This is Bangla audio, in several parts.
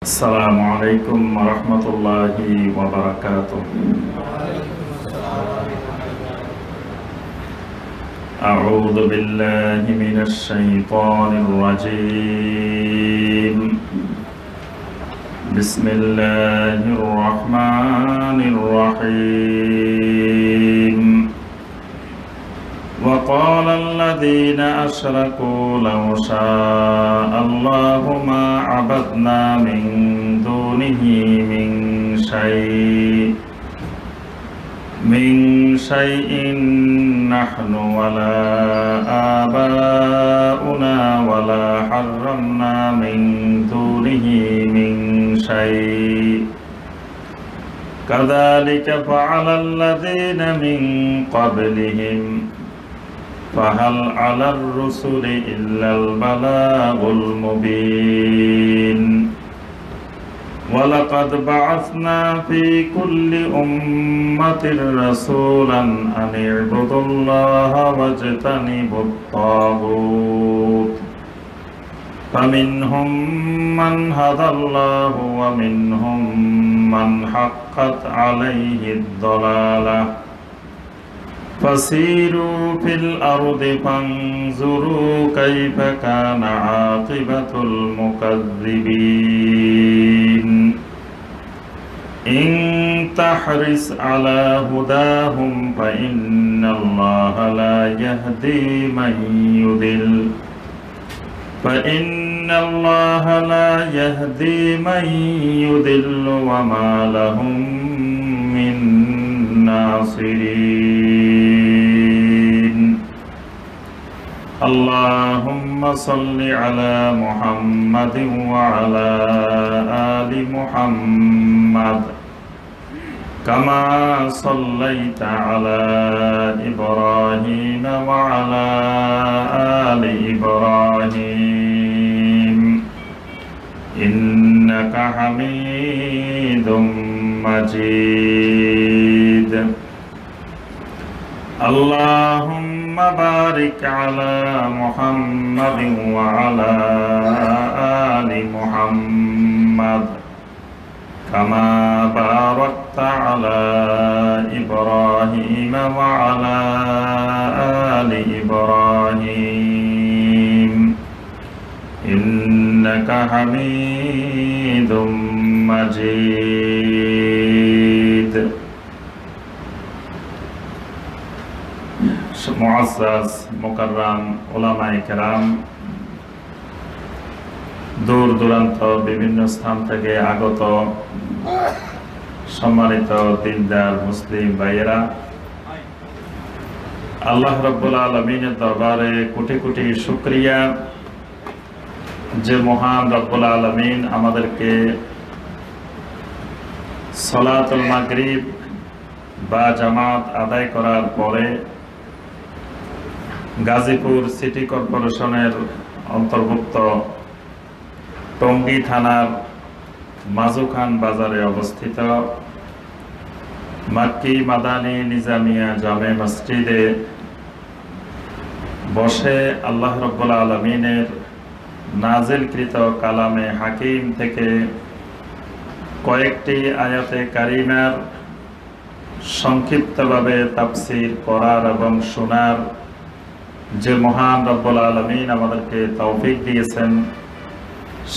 আসসালামু আলাইকুম ওয়া রাহমাতুল্লাহি ওয়া বারাকাতুহু। আউযু বিল্লাহি মিনাশ শাইতানির রাজীম। বিসমিল্লাহির রাহমানির রাহিম। وقال الذين أشركوا لو شاء الله ما عبدنا من دونه من شيء نحن ولا آباؤنا ولا حرمنا من دونه من شيء كذلك فعل الذين من قبلهم فهل على الرسل إلا البلاغ المبين ولقد بعثنا في كل أمة رسولا أن اعبدوا الله واجتنبوا الطاغوت فمنهم من هدى الله ومنهم من حقت عليه الضلالة فسيروا في الأرض فانظروا كيف كان عاقبة المكذبين إن تحرص على هداهم فإن الله لا يهدي من يضل وما لهم من ناصرين اللهم صل على محمد وعلى آل محمد كما صليت على إبراهيم وعلى آل إبراهيم إنك حميد مجيد اللهم بارك على محمد وعلى آل محمد كما باركت على إبراهيم وعلى آل إبراهيم إنك حميد مجيد মুআজ্জাজ মুকাররাম উলামায়ে কেরাম, দূর দূরান্ত বিভিন্ন স্থান থেকে আগত সম্মানিত দিনদার মুসলিম ভাইয়েরা, আল্লাহ রাব্বুল আলামিনের দরবারে কোটি কোটি শুকরিয়া যে মহান রাব্বুল আলামিন আমাদেরকে সালাতুল মাগরিব বা জামাত আদায় করার পরে গাজীপুর সিটি কর্পোরেশনের অন্তর্ভুক্ত টঙ্গী থানার মাজুখান বাজারে অবস্থিত মাক্কি মাদানী নিজামিয়া জামে মসজিদে বসে আল্লাহ রাব্বুল আলামিনের নাজিলকৃত কালামে হাকিম থেকে কয়েকটি আয়াতে কারিমার সংক্ষিপ্তভাবে তাফসীর করার এবং শোনার যে মহান রব্বুল আলামিন আমাদেরকে তৌফিক দিয়েছেন,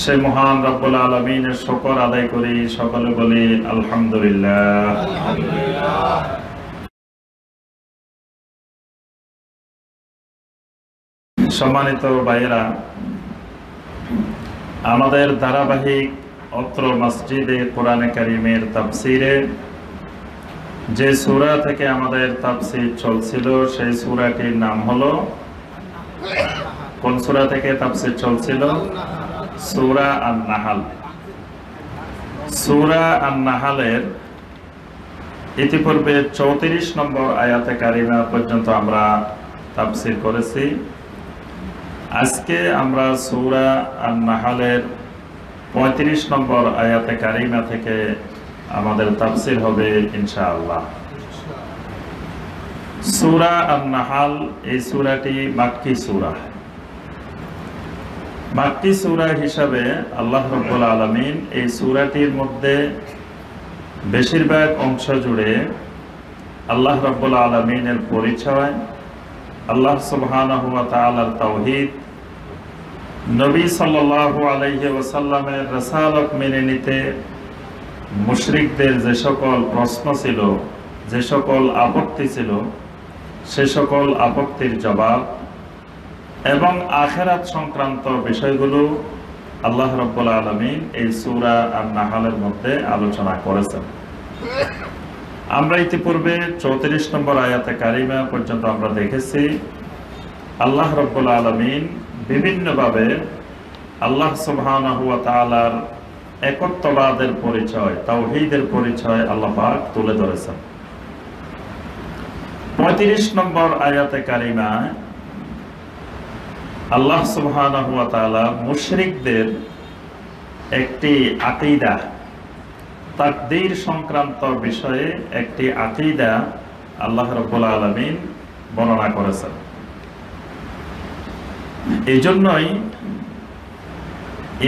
সে মহান রব্বুল আলামিনের শুকর আদায় করি। সকলে বলি আলহামদুলিল্লাহ। সম্মানিত ভাইয়েরা, আমাদের ধারাবাহিক অত্র মসজিদে কোরআনে কারীমের তাফসীরে যে সূরা থেকে আমাদের তাফসীর চলছিল সেই সূরাটির নাম হলো, কোন সূরা থেকে তাফসীর চলছিল? সূরা আন-নাহল। সূরা আন-নাহলের ইতিপূর্বে 34 নম্বর আয়াতে কারিমা পর্যন্ত আমরা তাফসীর করেছি। আজকে আমরা সূরা আন-নাহলের 35 নম্বর আয়াতে কারিমা থেকে আমাদের তাফসীর হবে ইনশাআল্লাহ। সূরা আন-নাহল এই সূরাটি মাক্কি সূরা। মাক্কি সূরা হিসাবে আল্লাহ রাব্বুল আলামিন এই সূরাটির মধ্যে বেশিরভাগ অংশ জুড়ে আল্লাহ রাব্বুল আলামিনের পরিচয়, আল্লাহ সুবহানাহু ওয়া তাআলার তাওহীদ, নবী সাল্লাল্লাহু আলাইহি ওয়াসাল্লামের রাসালাত মেনে নিতে মুশরিকদের যে সকল প্রশ্ন ছিল, যে সকল আপত্তি ছিল, সে সকল আপত্তির জবাব এবং আখিরাত সংক্রান্ত বিষয়গুলো আল্লাহ রাব্বুল আলামিন এই সূরা আন-নাহলের মধ্যে আলোচনা করেছেন। আমরা ইতিপূর্বে 34 নম্বর আয়াতে কারিমা পর্যন্ত আমরা দেখেছি আল্লাহ রাব্বুল আলামিন বিভিন্নভাবে আল্লাহ সুবহানাহু ওয়া তাআলার একত্ববাদের পরিচয়, তাওহীদের পরিচয় আল্লাহ পাক তুলে ধরেছেন। 35 নম্বর আয়াতে কারিমায় আল্লাহ সুবহানাহু ওয়া তাআলা মুশরিকদের একটি আকীদা, তাকদীর সংক্রান্ত বিষয়ে একটি আকীদা আল্লাহ রাব্বুল আলামিন বর্ণনা করেছেন। এই জন্যই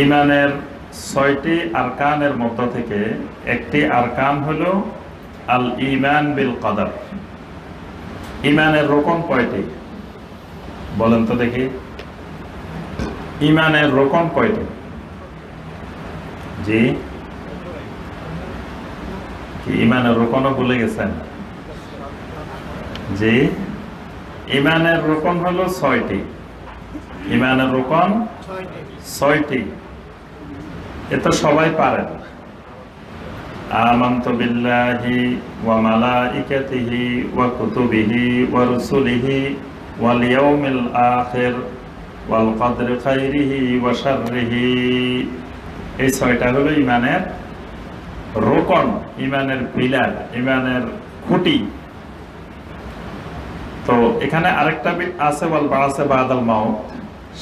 ঈমানের 6টি আরকানের মধ্য থেকে একটি আরকান হলো আল ঈমান বিল কদর। ঈমানের রকম কয়টি বলেন তো দেখি? ঈমানের রকম কয়টি? জি, কি ঈমানের রকমও ভুলে গেছেন? জি, ঈমানের রকম হলো 6টি। ঈমানের রকম 6টি। এটা সবাই পারেন। আমানতু বিল্লাহি ওয়া মালাইকাতিহি ওয়া কুতুবিহি ওয়া রুসুলিহি ওয়াল ইয়াউমিল আখির ওয়াল কদরি খাইরিহি ওয়া শাররিহি। এই 6টা হলো ঈমানের রোকন, ঈমানের পিলার, ঈমানের খুঁটি। তো এখানে আরেকটা আছে ওয়াল বা'সে বাদাল মাউত,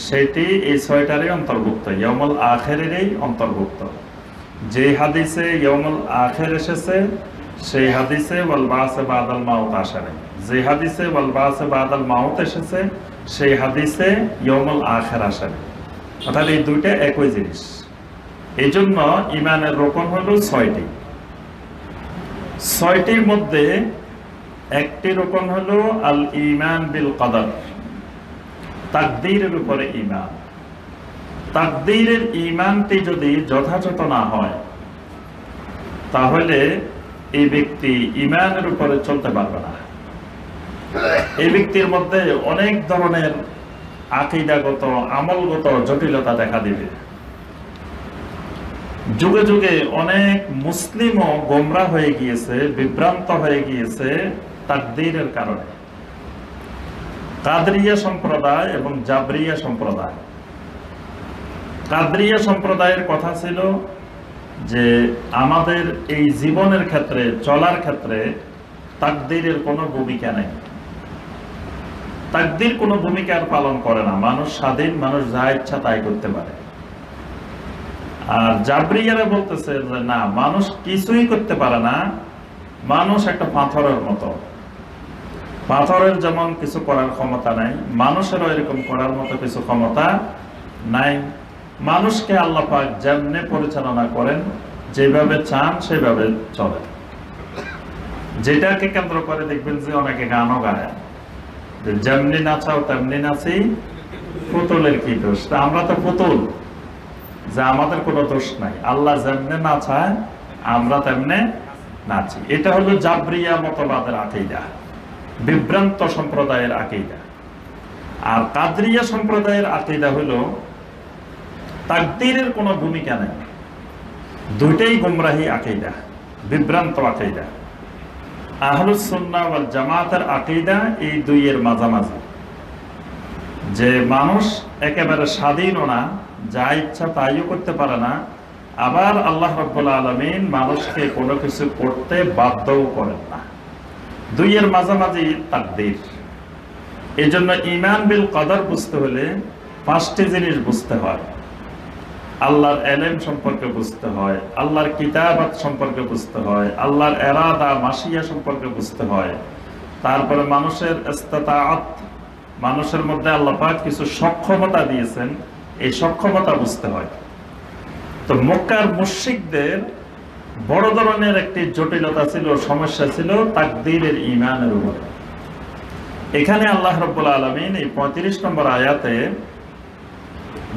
সেটি এই 6টারই অন্তর্ভুক্ত, ইয়াউমুল আখিরেরই অন্তর্ভুক্ত। যে হাদিসে ইয়াউমুল আখির এসেছে সেই হাদিসে ওয়াল বা'সে বাদাল মাউত আসে নাই। যে হাদিসে ওয়াল বা'সে বাদাল মাউত এসেছে সেই হাদিসে ইয়াউমুল আখির আসে নাই। অর্থাৎ এই দুইটা একই জিনিস। এই জন্য ঈমানের রকম হলো 6টি। 6টির মধ্যে একটি রকম হলো আল ঈমান বিল কদর, তাকদীরের উপরে ঈমান। তাকদীরের ঈমানটি যদি যথাযথ না হয় তাহলে এই ব্যক্তি ঈমানের উপরে চলতে পারবে না। এই ব্যক্তির মধ্যে অনেক ধরনের আকীদাগত, আমলগত জটিলতা দেখা দিবে। যুগে যুগে অনেক মুসলিমও গোমরা হয়ে গিয়েছে, বিভ্রান্ত হয়ে গিয়েছে তাকদীরের কারণে। কাদরিয়া সম্প্রদায় এবং জাবরিয়া সম্প্রদায়। কাদরিয়া সম্প্রদায়ের কথা ছিল যে আমাদের এই জীবনের ক্ষেত্রে, চলার ক্ষেত্রে তাকদীরের কোনো ভূমিকা নেই। তাকদীর কোনো ভূমিকা পালন করে না, মানুষ স্বাধীন, মানুষ যা ইচ্ছা তাই করতে পারে। আর জাবরিয়ারা বলতেছে যে না, মানুষ কিছুই করতে পারে না, মানুষ একটা পাথরের মতো। পাথরের যেমন কিছু করার ক্ষমতা নাই, মানুষেরও এরকম করার মতো কিছু ক্ষমতা নাই। মানুষকে আল্লাহ পাক যেমনে পরিচালনা করেন, যেভাবে চান সেভাবে চলে। যেটাকে কেন্দ্র করে দেখবেন যে অনেকে গানও গায়, যে যেমনি নাচাও তেমনি নাচি, পুতুলের কি দোষ। আমরা তো পুতুল, যে আমাদের কোনো দোষ নাই, আল্লাহ যেমনে নাচায় আমরা তেমনে নাচি। এটা হলো জাবরিয়া মতবাদের আকীদা, বিভ্রান্ত সম্প্রদায়ের আকীদা। আর কাদরিয়া সম্প্রদায়ের আকীদা হলো তাকদীরের কোনো ভূমিকা নেই। দুইটাই গুমরাহি আকীদা, বিভ্রান্ত আকীদা। আহলুস সুন্নাহ ওয়াল জামাতের আকীদা এই দুইয়ের মাঝামাঝি, যে মানুষ একেবারে স্বাধীনও না, যা ইচ্ছা তাইও করতে পারে না, আবার আল্লাহ রাব্বুল আলামিন মানুষকে কোনো কিছু করতে বাধ্যও করেন না। দুইয়ের মাঝামাঝি তাকদীর। এই জন্য ঈমান বিল কদর বুঝতে হলে 5টি জিনিস বুঝতে হয়। আল্লাহর ইলম সম্পর্কে বুঝতে হয়, আল্লাহর কিতাবাত সম্পর্কে বুঝতে হয়, আল্লাহর ইরাদা মাশিয়া সম্পর্কে বুঝতে হয়। তারপরে মানুষের ইস্তিতাআত, মানুষের মধ্যে আল্লাহ পাক কিছু সক্ষমতা দিয়েছেন, এই সক্ষমতা বুঝতে হয়। তো মক্কার মুশরিকদের বড় ধরনের একটি জটিলতা ছিল, সমস্যা ছিল তাকদীরের ঈমানের উপরে। এখানে আল্লাহ রাব্বুল আলামিন এই 35 নম্বর আয়াতে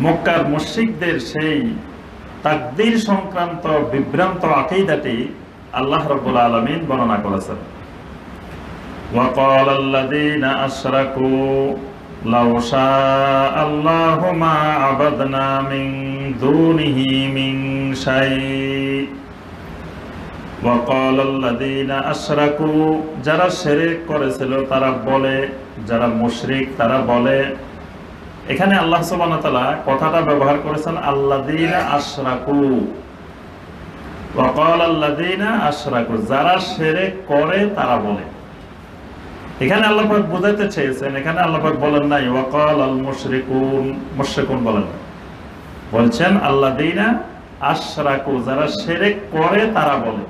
মক্কার মুশরিকদের সেই তাকদীর সংক্রান্ত বিভ্রান্ত আকীদাটি আল্লাহ রাব্বুল আলামিন বর্ণনা করেছেন। وقال الذين أشركوا لو شاء الله ما عبدنا من دونه من شيء وقال الذين أشركوا যারা শিরক করেছিল তারা বলে, যারা মুশরিক তারা বলে, এখানে আল্লাহ সুবহানাহু ওয়া তাআলা কথাটা ব্যবহার করেছেন আল্লাযীনা আশরাকু। وقال الذين أشركوا যারা শিরক করে তারা বলে। এখানে আল্লাহ পাক বোঝাতে চেয়েছেন, এখানে আল্লাহ পাক বলেন নাই ওয়াকাল আল মুশরিকুন, মুশরিকুন বলেন, বলছেন আল্লাযীনা আশরাকু যারা শিরক করে তারা বলে।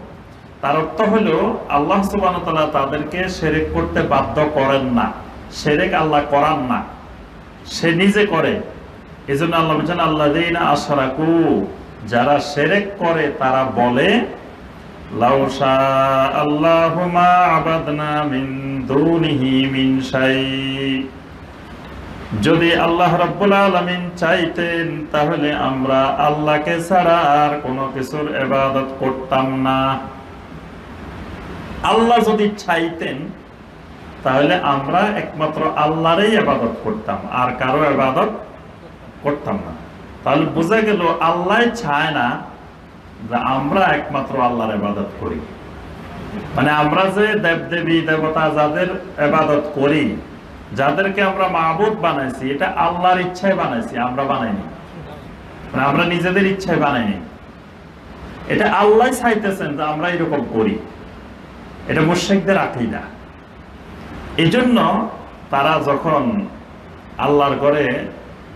তার অর্থ হলো আল্লাহ সুবহানাহু ওয়া তাআলা তাদেরকে শিরক করতে বাধ্য করেন না, শিরক আল্লাহ করান না, সে নিজে করে। এজন্য আল্লাহ বলেন আল্লাযীনা আশরাকু যারা শিরক করে তারা বলে লাউ শাআল্লাহু মা আবাদনা মিন দুনিহি মিন শাই, যদি আল্লাহ রাব্বুল আলামিন চাইতেন তাহলে আমরা আল্লাহকে ছাড়া আর কোনো কিছুর ইবাদত করতাম না। আল্লাহ যদি চাইতেন তাহলে আমরা একমাত্র আল্লাহরই ইবাদত করতাম, আর কারো ইবাদত করতাম না। তাহলে বোঝা গেল আল্লাহ চায় না যে আমরা একমাত্র আল্লাহর ইবাদত করি। মানে আমরা যে দেবদেবী দেবতা যাদের ইবাদত করি, যাদেরকে আমরা মাবুদ বানাইছি, এটা আল্লাহর ইচ্ছায় বানাইছি, আমরা বানাইনি, মানে আমরা নিজেদের ইচ্ছায় বানাইনি। এটা আল্লাহ চাইতেছেন যে আমরা এরকম করি। এটা মুশরিকদের আকীদা। এজন্য তারা যখন আল্লাহর ঘরে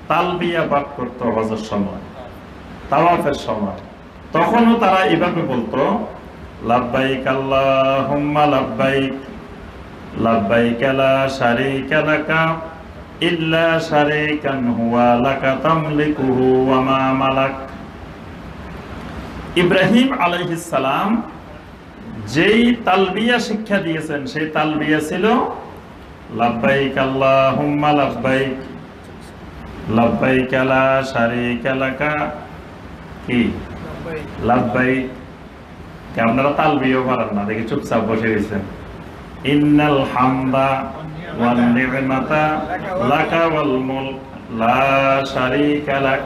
তালবিয়া পাঠ করত হজের সময়, তাওয়াফের সময়, তখনও তারা এভাবে বলতো লাব্বাইক আল্লাহুম্মা লাব্বাইক লাব্বাইক লা শারীকা লাকা ইল্লা শারীকান হুয়া লাকা তামলিকুহু ওয়া মা মালাক। ইব্রাহিম আলাইহিস সালাম যেই তালবিয়া শিক্ষা দিয়েছেন সেই তালবিয়া ছিল লাব্বাইক আল্লাহুম্মা লাব্বাইক লাব্বাইক লা শারীকা লাকা কি লাব্বাইক। আপনারা তালবিয়া পারেন না দেখে চুপচাপ বসে গেছেন। ইন্নাল হামদা ওয়ান নি'মাতা লাকা ওয়াল মুলক লা শারীকা লাক।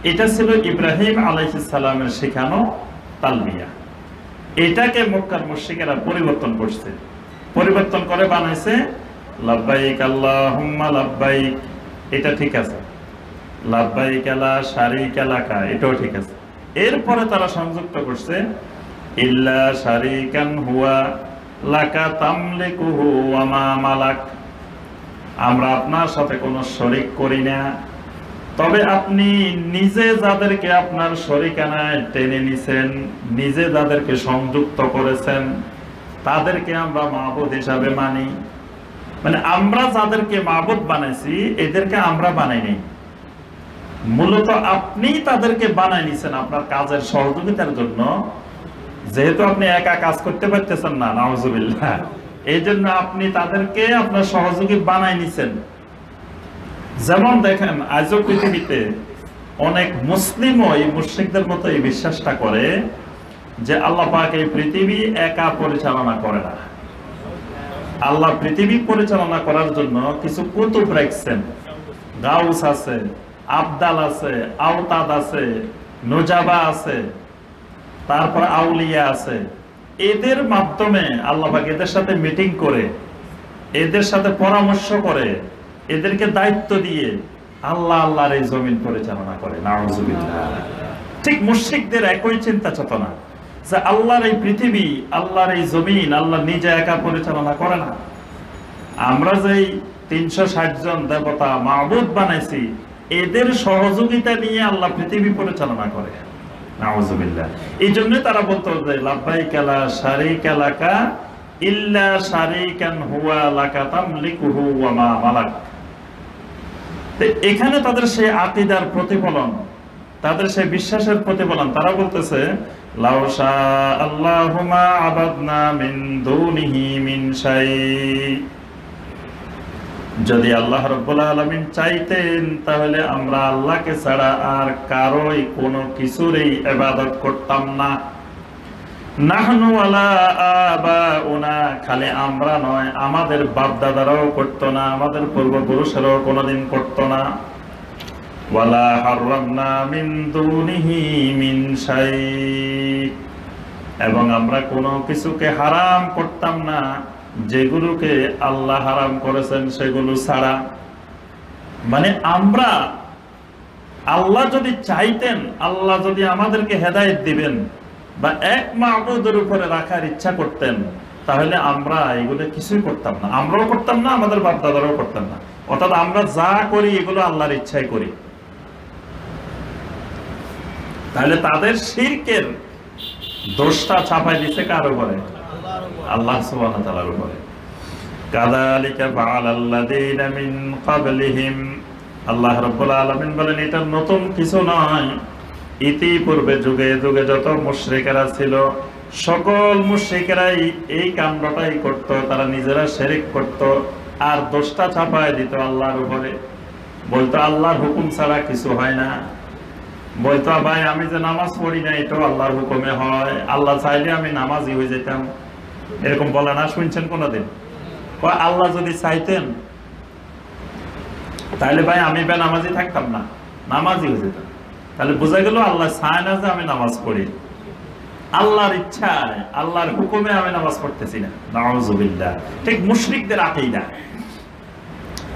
এটা ছিল ইব্রাহিম আলাইহিস সালামের শেখানো তালবিয়া। এটাকে মক্কার মুশরিকেরা পরিবর্তন করছে, পরিবর্তন করে বানাইছে লাব্বাইক আল্লাহুম্মা লাব্বাইক। এটা ঠিক আছে, লাব্বাইক লা শারীকা লাকা, এটাও ঠিক আছে। এরপরে তারা সংযুক্ত করছে ইল্লা শারীকান হুয়া লাকা তামলিকুহু ওয়া মা মালাক, আমরা আপনার সাথে কোনো শরীক করি না, তবে আপনি নিজে যাদেরকে আপনার শরীকানায় টেনে নিছেন, নিজে যাদেরকে সংযুক্ত করেছেন তাদেরকে আমরা মাবুদ হিসাবে মানি। মানে আমরা যাদেরকে মাবুদ বানাইছি এদেরকে আমরা বানাইনি, মূলত আপনি তাদেরকে বানাই নিছেন আপনার কাজের সহযোগিতার জন্য। যেহেতু আপনি একা কাজ করতে পারতেছেন না, নাউজুবিল্লাহ, এই জন্য আপনি তাদেরকে আপনার সহযোগী বানাই নিছেন। যেমন দেখেন আজও পৃথিবীতে অনেক মুসলিমও এই মুশরিকদের মতো এই বিশ্বাসটা করে যে আল্লাহ পাক এই পৃথিবী একা পরিচালনা করে না। আল্লাহ পৃথিবী পরিচালনা করার জন্য কিছু কুতুব রাখছেন, গাউস আছে, আবদাল আছে, আওতাদ আছে, নুজাবা আছে, তারপর আউলিয়া আছে। এদের মাধ্যমে আল্লাহ পাক এদের সাথে মিটিং করে, এদের সাথে পরামর্শ করে, এদেরকে দায়িত্ব দিয়ে আল্লাহ আল্লাহর এই জমিন পরিচালনা করে। নাউজুবিল্লাহ। ঠিক মুশরিকদের একই চিন্তা চেতনা যে আল্লাহর এই পৃথিবী, আল্লাহর এই জমিন আল্লাহ নিজে একা পরিচালনা করে না। আমরা যেই 360 জন দেবতা মাবুদ বানাইছি এদের সহযোগিতা নিয়ে আল্লাহ পৃথিবী পরিচালনা করে। নাউজুবিল্লাহ। এই জন্য তারা বলতো যে লাব্বাইক লা শারীকা লাকা ইল্লা শারীকান হুয়া লাকা তামলিকুহু ওয়া মা মালাক। তো এখানে তাদের সেই আকীদার প্রতিফলন, তাদের সেই বিশ্বাসের প্রতিফলন। তারা বলতেছে লাউ শা আল্লাহু মা আবাদনা মিন দুনিহি মিন শাই, যদি আল্লাহ রাব্বুল আলামিন চাইতেন তাহলে আমরা আল্লাহকে ছাড়া আর কারোই কোনো কিছুরই ইবাদত করতাম না। নাহনু ওয়ালা আবাউনা, খালি আমরা নয়, আমাদের বাপ দাদারাও করতো না, আমাদের পূর্বপুরুষেরাও কোনোদিন করতো না। ওয়ালা হারামনা মিন দুনিহি মিন শাই, এবং আমরা কোনো কিছুকে হারাম করতাম না যেগুলোকে আল্লাহ হারাম করেছেন সেগুলো ছাড়া। মানে আমরা, আল্লাহ যদি চাইতেন, আল্লাহ যদি আমাদেরকে হেদায়েত দিবেন বা এক মাবুদের উপরে রাখার ইচ্ছা করতেন, তাহলে আমরা এগুলো কিছুই করতাম না, আমরাও করতাম না, আমাদের বাপ দাদারাও করতাম না। অর্থাৎ আমরা যা করি এগুলো আল্লাহর ইচ্ছায় করি। তাহলে তাদের শিরকের দোষটা চাপাই দিছে কার উপরে? আল্লাহ সুবহানাহু ওয়া তাআলার উপরে। কাযালিকা ফাআলাল্লাযীনা মিন ক্বাবলিহিম, আল্লাহ রাব্বুল আলামিন বলেন এটা নতুন কিছু নয়। ইতিপূর্বে যুগে যুগে যত মুশরিকেরা ছিল, সকল মুশরিকেরাই এই কাণ্ডটাই করত। তারা নিজেরা শিরক করত আর দোষটা চাপায় দিত আল্লাহর উপরে। বলতো আল্লাহর হুকুম ছাড়া কিছু হয় না। বলতো ভাই আমি যে নামাজ পড়ি না এটাও আল্লাহর হুকুমে হয়, আল্লাহ চাইলে আমি নামাজি হয়ে যেতাম। এরকম বলে না, শুনছেন কোনদিন? আল্লাহ যদি চাইতেন তাহলে ভাই আমি নামাজি থাকতাম না, নামাজি হয়ে যেতাম। তাহলে বোঝা গেল আল্লাহ চায় না যে আমি নামাজ পড়ি, আল্লাহর ইচ্ছায় আল্লাহর হুকুমে আমি নামাজ পড়তেছি না। নাউযুবিল্লাহ, ঠিক মুশরিকদের আকীদা।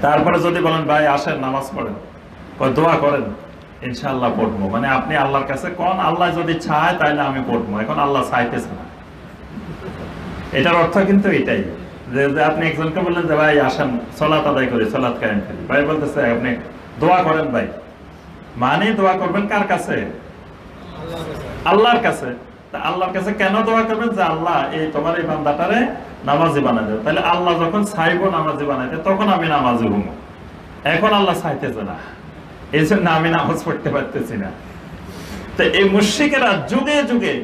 তারপরে যদি বলেন ভাই আসেন নামাজ পড়েন, দোয়া করেন, ইনশাআল্লাহ পড়বো। মানে আপনি আল্লাহর কাছে কোন আল্লাহ যদি চায় তাহলে আমি পড়বো, এখন আল্লাহ চাইতেছে না। এটার অর্থ কিন্তু এটাই যে আপনি একজনকে বললেন যে ভাই আসেন সালাত আদায় করি, সালাত কায়েম করি, ভাই বলতেছে আপনি দোয়া করেন। ভাই মানে দোয়া করবেন কার কাছে? আল্লাহর কাছে। আল্লাহর কাছে কেন দোয়া করবেন? যে আল্লাহ এই তোমার এই বান্দাটারে নামাজি বানাই দেবে। তাহলে আল্লাহ যখন চাইবো নামাজি বানাইতে তখন আমি নামাজি হবো। এখন আল্লাহ চাইতেছে না, এই জন্য আমি নামাজ পড়তে পারতেছি না। তো এই মুশরিকেরা যুগে যুগে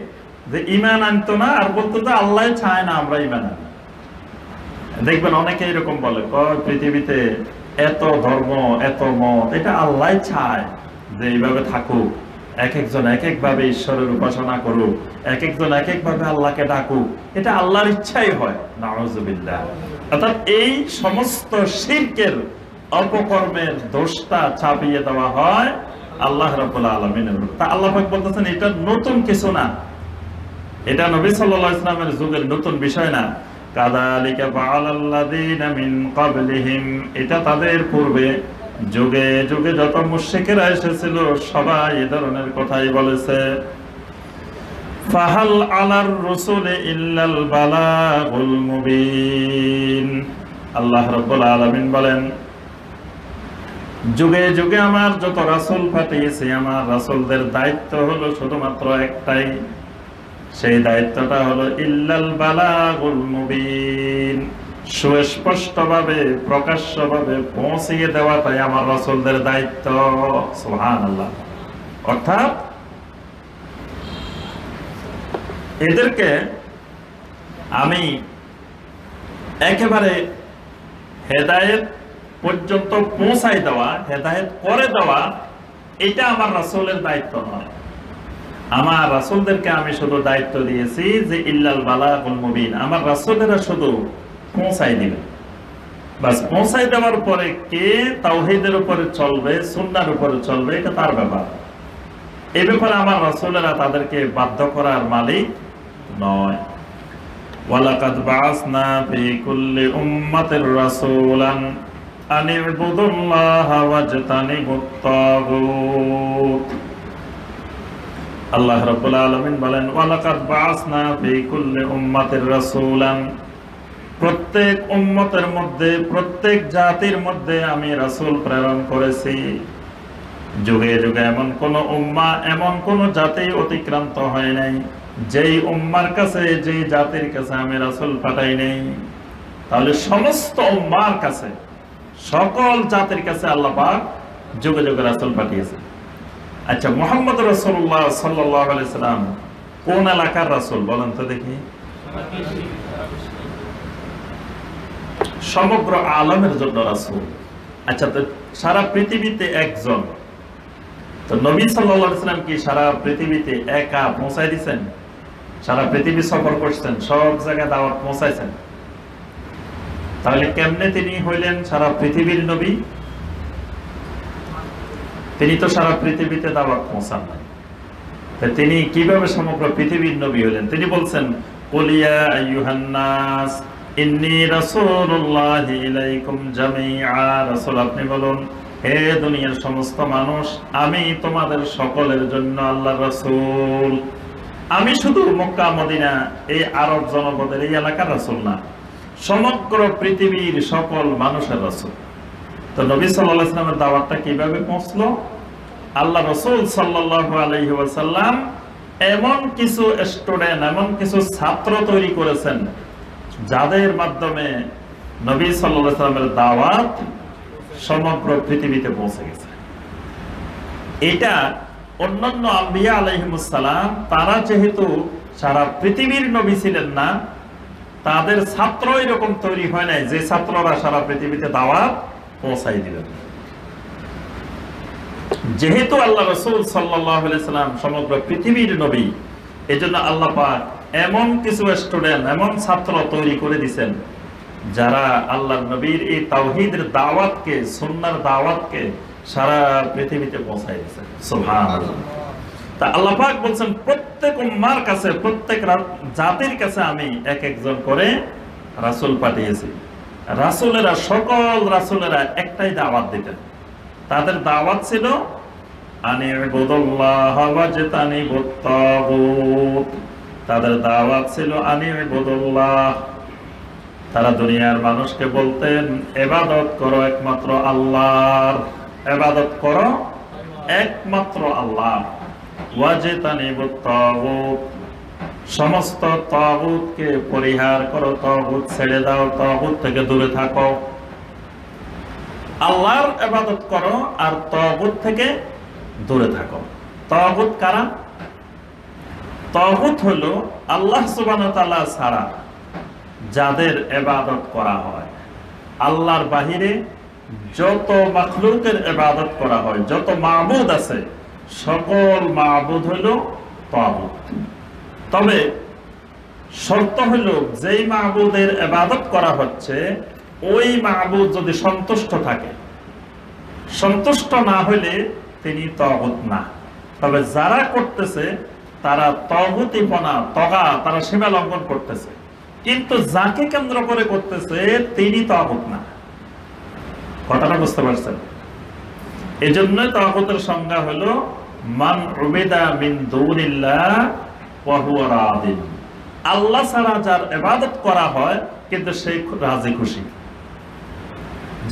যে ঈমান আনতো না আর বলতো যে আল্লাহ চায় না আমরা ঈমান আনি। দেখবেন অনেকে এরকম বলে, পৃথিবীতে এত ধর্ম এত মত, এটা আল্লাহ চায় যে এইভাবে থাকুক, এক একজন এক এক ভাবে ঈশ্বরের উপাসনা করুক, এক একজন এক এক ভাবে আল্লাহকে ডাকুক, এটা আল্লাহর ইচ্ছাই হয়। নাউযুবিল্লাহ। অর্থাৎ এই সমস্ত শিরকের অপকর্মের দোষটা চাপিয়ে দেওয়া হয় আল্লাহ রাব্বুল আলামিনের উপর। তা আল্লাহ পাক বলতেছেন এটা নতুন কিছু না, এটা নবী সাল্লাল্লাহু আলাইহি ওয়াসাল্লামের যুগের নতুন বিষয় না। কাযালিকা ফাআলাল্লাযীনা মিন ক্বাবলিহিম, এটা তাদের পূর্বে যুগে যুগে যত মুশরিকেরা এসেছিল সবাই এই ধরনের কথাই বলেছে। ফাহাল আলার রাসূলি ইল্লাল বালাগুল মুবিন, আল্লাহ রাব্বুল আলামিন বলেন যুগে যুগে আমার যত রাসূল পাঠিয়েছি, আমার রাসূলদের দায়িত্ব হলো শুধুমাত্র একটাই, সেই দায়িত্বটা হলো ইল্লাল বালাগুল মুবিন, সুস্পষ্টভাবে প্রকাশ্যভাবে পৌঁছিয়ে দেওয়াটাই আমার রাসূলদের দায়িত্ব। সুবহানাল্লাহ। অর্থাৎ এদেরকে আমি একেবারে হেদায়েত পর্যন্ত পৌঁছাই দেওয়া, হেদায়েত করে দেওয়া, এটা আমার রাসূলের দায়িত্ব নয়। আমার রাসূলদেরকে আমি শুধু দায়িত্ব দিয়েছি যে ইল্লাল বালাগুল মুবিন, আমার রাসূলেরা শুধু পৌঁছাই দিবে। বাস পৌঁছাই দেওয়ার পরে কে তাওহীদের উপরে চলবে, সুন্নাহর উপরে চলবে, এটা তার ব্যাপার। এই ব্যাপারে আমার রাসূলেরা তাদেরকে বাধ্য করার মালিক নয়। ওয়ালাকাদ বাআসনা ফি কুল্লি উম্মাতির রাসূলান আন ইবুদুল্লাহা ওয়াজতানিবুত তাগুত। আল্লাহ রাব্বুল আলামিন বলেন ওয়ালাকাদ বাআসনা ফি কুল্লি উম্মাতির রাসূলান, প্রত্যেক উম্মতের মধ্যে, প্রত্যেক জাতির মধ্যে আমি রাসূল প্রেরণ করেছি। যুগে যুগে এমন কোন উম্মাহ, এমন কোন জাতি অতিক্রান্ত হয় নাই যেই উম্মার কাছে, যেই জাতির কাছে আমি রাসূল পাঠাই নাই। তাহলে সমস্ত উম্মার কাছে, সকল জাতির কাছে আল্লাহ পাক যুগে যুগে রাসূল পাঠিয়েছেন। আচ্ছা, মুহাম্মদ রাসূলুল্লাহ সাল্লাল্লাহু আলাইহি সাল্লাম কোন এলাকার রাসূল বলেন তো দেখি? সমগ্র আলমের জন্য রাসূল। আচ্ছা, তো সারা পৃথিবীতে একজন, তো নবী সাল্লাল্লাহু আলাইহি সাল্লাম কি সারা পৃথিবীতে একা পৌঁছায় দিয়েছেন? সারা পৃথিবী সফর করছেন, সব জায়গায় দাওয়াত পৌঁছাইছেন। তাহলে কেমনে তিনি হইলেন সারা পৃথিবীর নবী? তিনি তো সারা পৃথিবীতে দাওয়াত পৌঁছান নাই। তিনি কিভাবে সমগ্র পৃথিবীর নবী হলেন? তিনি বলছেন, কুল ইয়া আইয়ুহান নাস ইন্নী রাসূলুল্লাহি ইলাইকুম জামিআ। রাসূল আপনি বলুন, হে দুনিয়ার সমস্ত মানুষ, আমি তোমাদের সকলের জন্য আল্লাহর রাসূল। আমি শুধু মক্কা মদিনা এই আরব জনপদের এই এলাকার রাসূল না, সমগ্র পৃথিবীর সকল মানুষের রাসূল। তো নবী সাল্লাল্লাহু আলাইহি ওয়াসাল্লামের দাওয়াতটা কিভাবে পৌঁছলো? আল্লাহ রাসূল সাল্লাল্লাহু আলাইহি ওয়াসাল্লাম এমন কিছু স্টুডেন্ট, এমন কিছু ছাত্র তৈরি করেছেন যাদের মাধ্যমে নবী সাল্লাল্লাহু আলাইহি ওয়াসাল্লামের দাওয়াত সমগ্র পৃথিবীতে পৌঁছে গেছে। এটা অন্যান্য আম্বিয়া আলাইহিমুস সালাম তারা যেহেতু সারা পৃথিবীর নবী ছিলেন না, তাদের ছাত্র এরকম তৈরি হয় নাই যে ছাত্ররা সারা পৃথিবীতে দাওয়াত পৌঁছাই দিবেন। যেহেতু আল্লাহ রাসূল সাল্লাল্লাহু আলাইহি সাল্লাম সমগ্র পৃথিবীর নবী, এজন্য আল্লাহ পাক এমন কিছু স্টুডেন্ট, এমন ছাত্র তৈরি করে দিয়েছেন যারা আল্লাহর নবীর এই তাওহীদের দাওয়াতকে, সুন্নাহর দাওয়াতকে সারা পৃথিবীতে পৌঁছাই দিয়েছেন। সুবহানাল্লাহ। তা আল্লাহ পাক বলছেন, প্রত্যেক উম্মার কাছে, প্রত্যেক জাতির কাছে আমি এক একজন করে রাসূল পাঠিয়েছি। রাসূলেরা, সকল রাসূলেরা একটাই দাওয়াত দিতেন। তাদের দাওয়াত ছিল আনি'বুদুল্লাহ ওয়াজতানিবুত তাগুত। তাদের দাওয়াত ছিল আনি'বুদুল্লাহ। তারা দুনিয়ার মানুষকে বলতেন, ইবাদত করো একমাত্র আল্লাহর, ইবাদত করো একমাত্র আল্লাহ। ওয়াজতানিবুত তাগুত, সমস্ত তাগুতকে পরিহার করো, তাগুত ছেড়ে দাও, তাগুত থেকে দূরে থাকো। আল্লাহর ইবাদত করো আর তাগুত থেকে দূরে থাকো। তাগুত কারা? তাগুত হলো আল্লাহ সুবহানাহু ওয়া তাআলা ছাড়া যাদের ইবাদত করা হয়, আল্লাহর বাহিরে যত মাখলুকের ইবাদত করা হয়, যত মাবুদ আছে, সকল মাবুদ হলো তাগুত। তবে শর্ত হলো যেই মাবুদের ইবাদত করা হচ্ছে ওই মাবুদ যদি সন্তুষ্ট থাকে, সন্তুষ্ট না হলে তিনি তাগুত না। তবে যারা করতেছে তারা তাগুতিপনা, তগা, তারা সীমা লঙ্ঘন করতেছে, কিন্তু যাকে কেন্দ্র করে করতেছে তিনি তাগুত না। কথাটা বুঝতে পারছেন? এজন্য তাগুতের সংজ্ঞা হলো মান উবিদা মিন দুনিল্লাহ ওয়া হুয়া রাদিন। আল্লাহ ছাড়া যার ইবাদত করা হয় কিন্তু সে রাজি খুশি।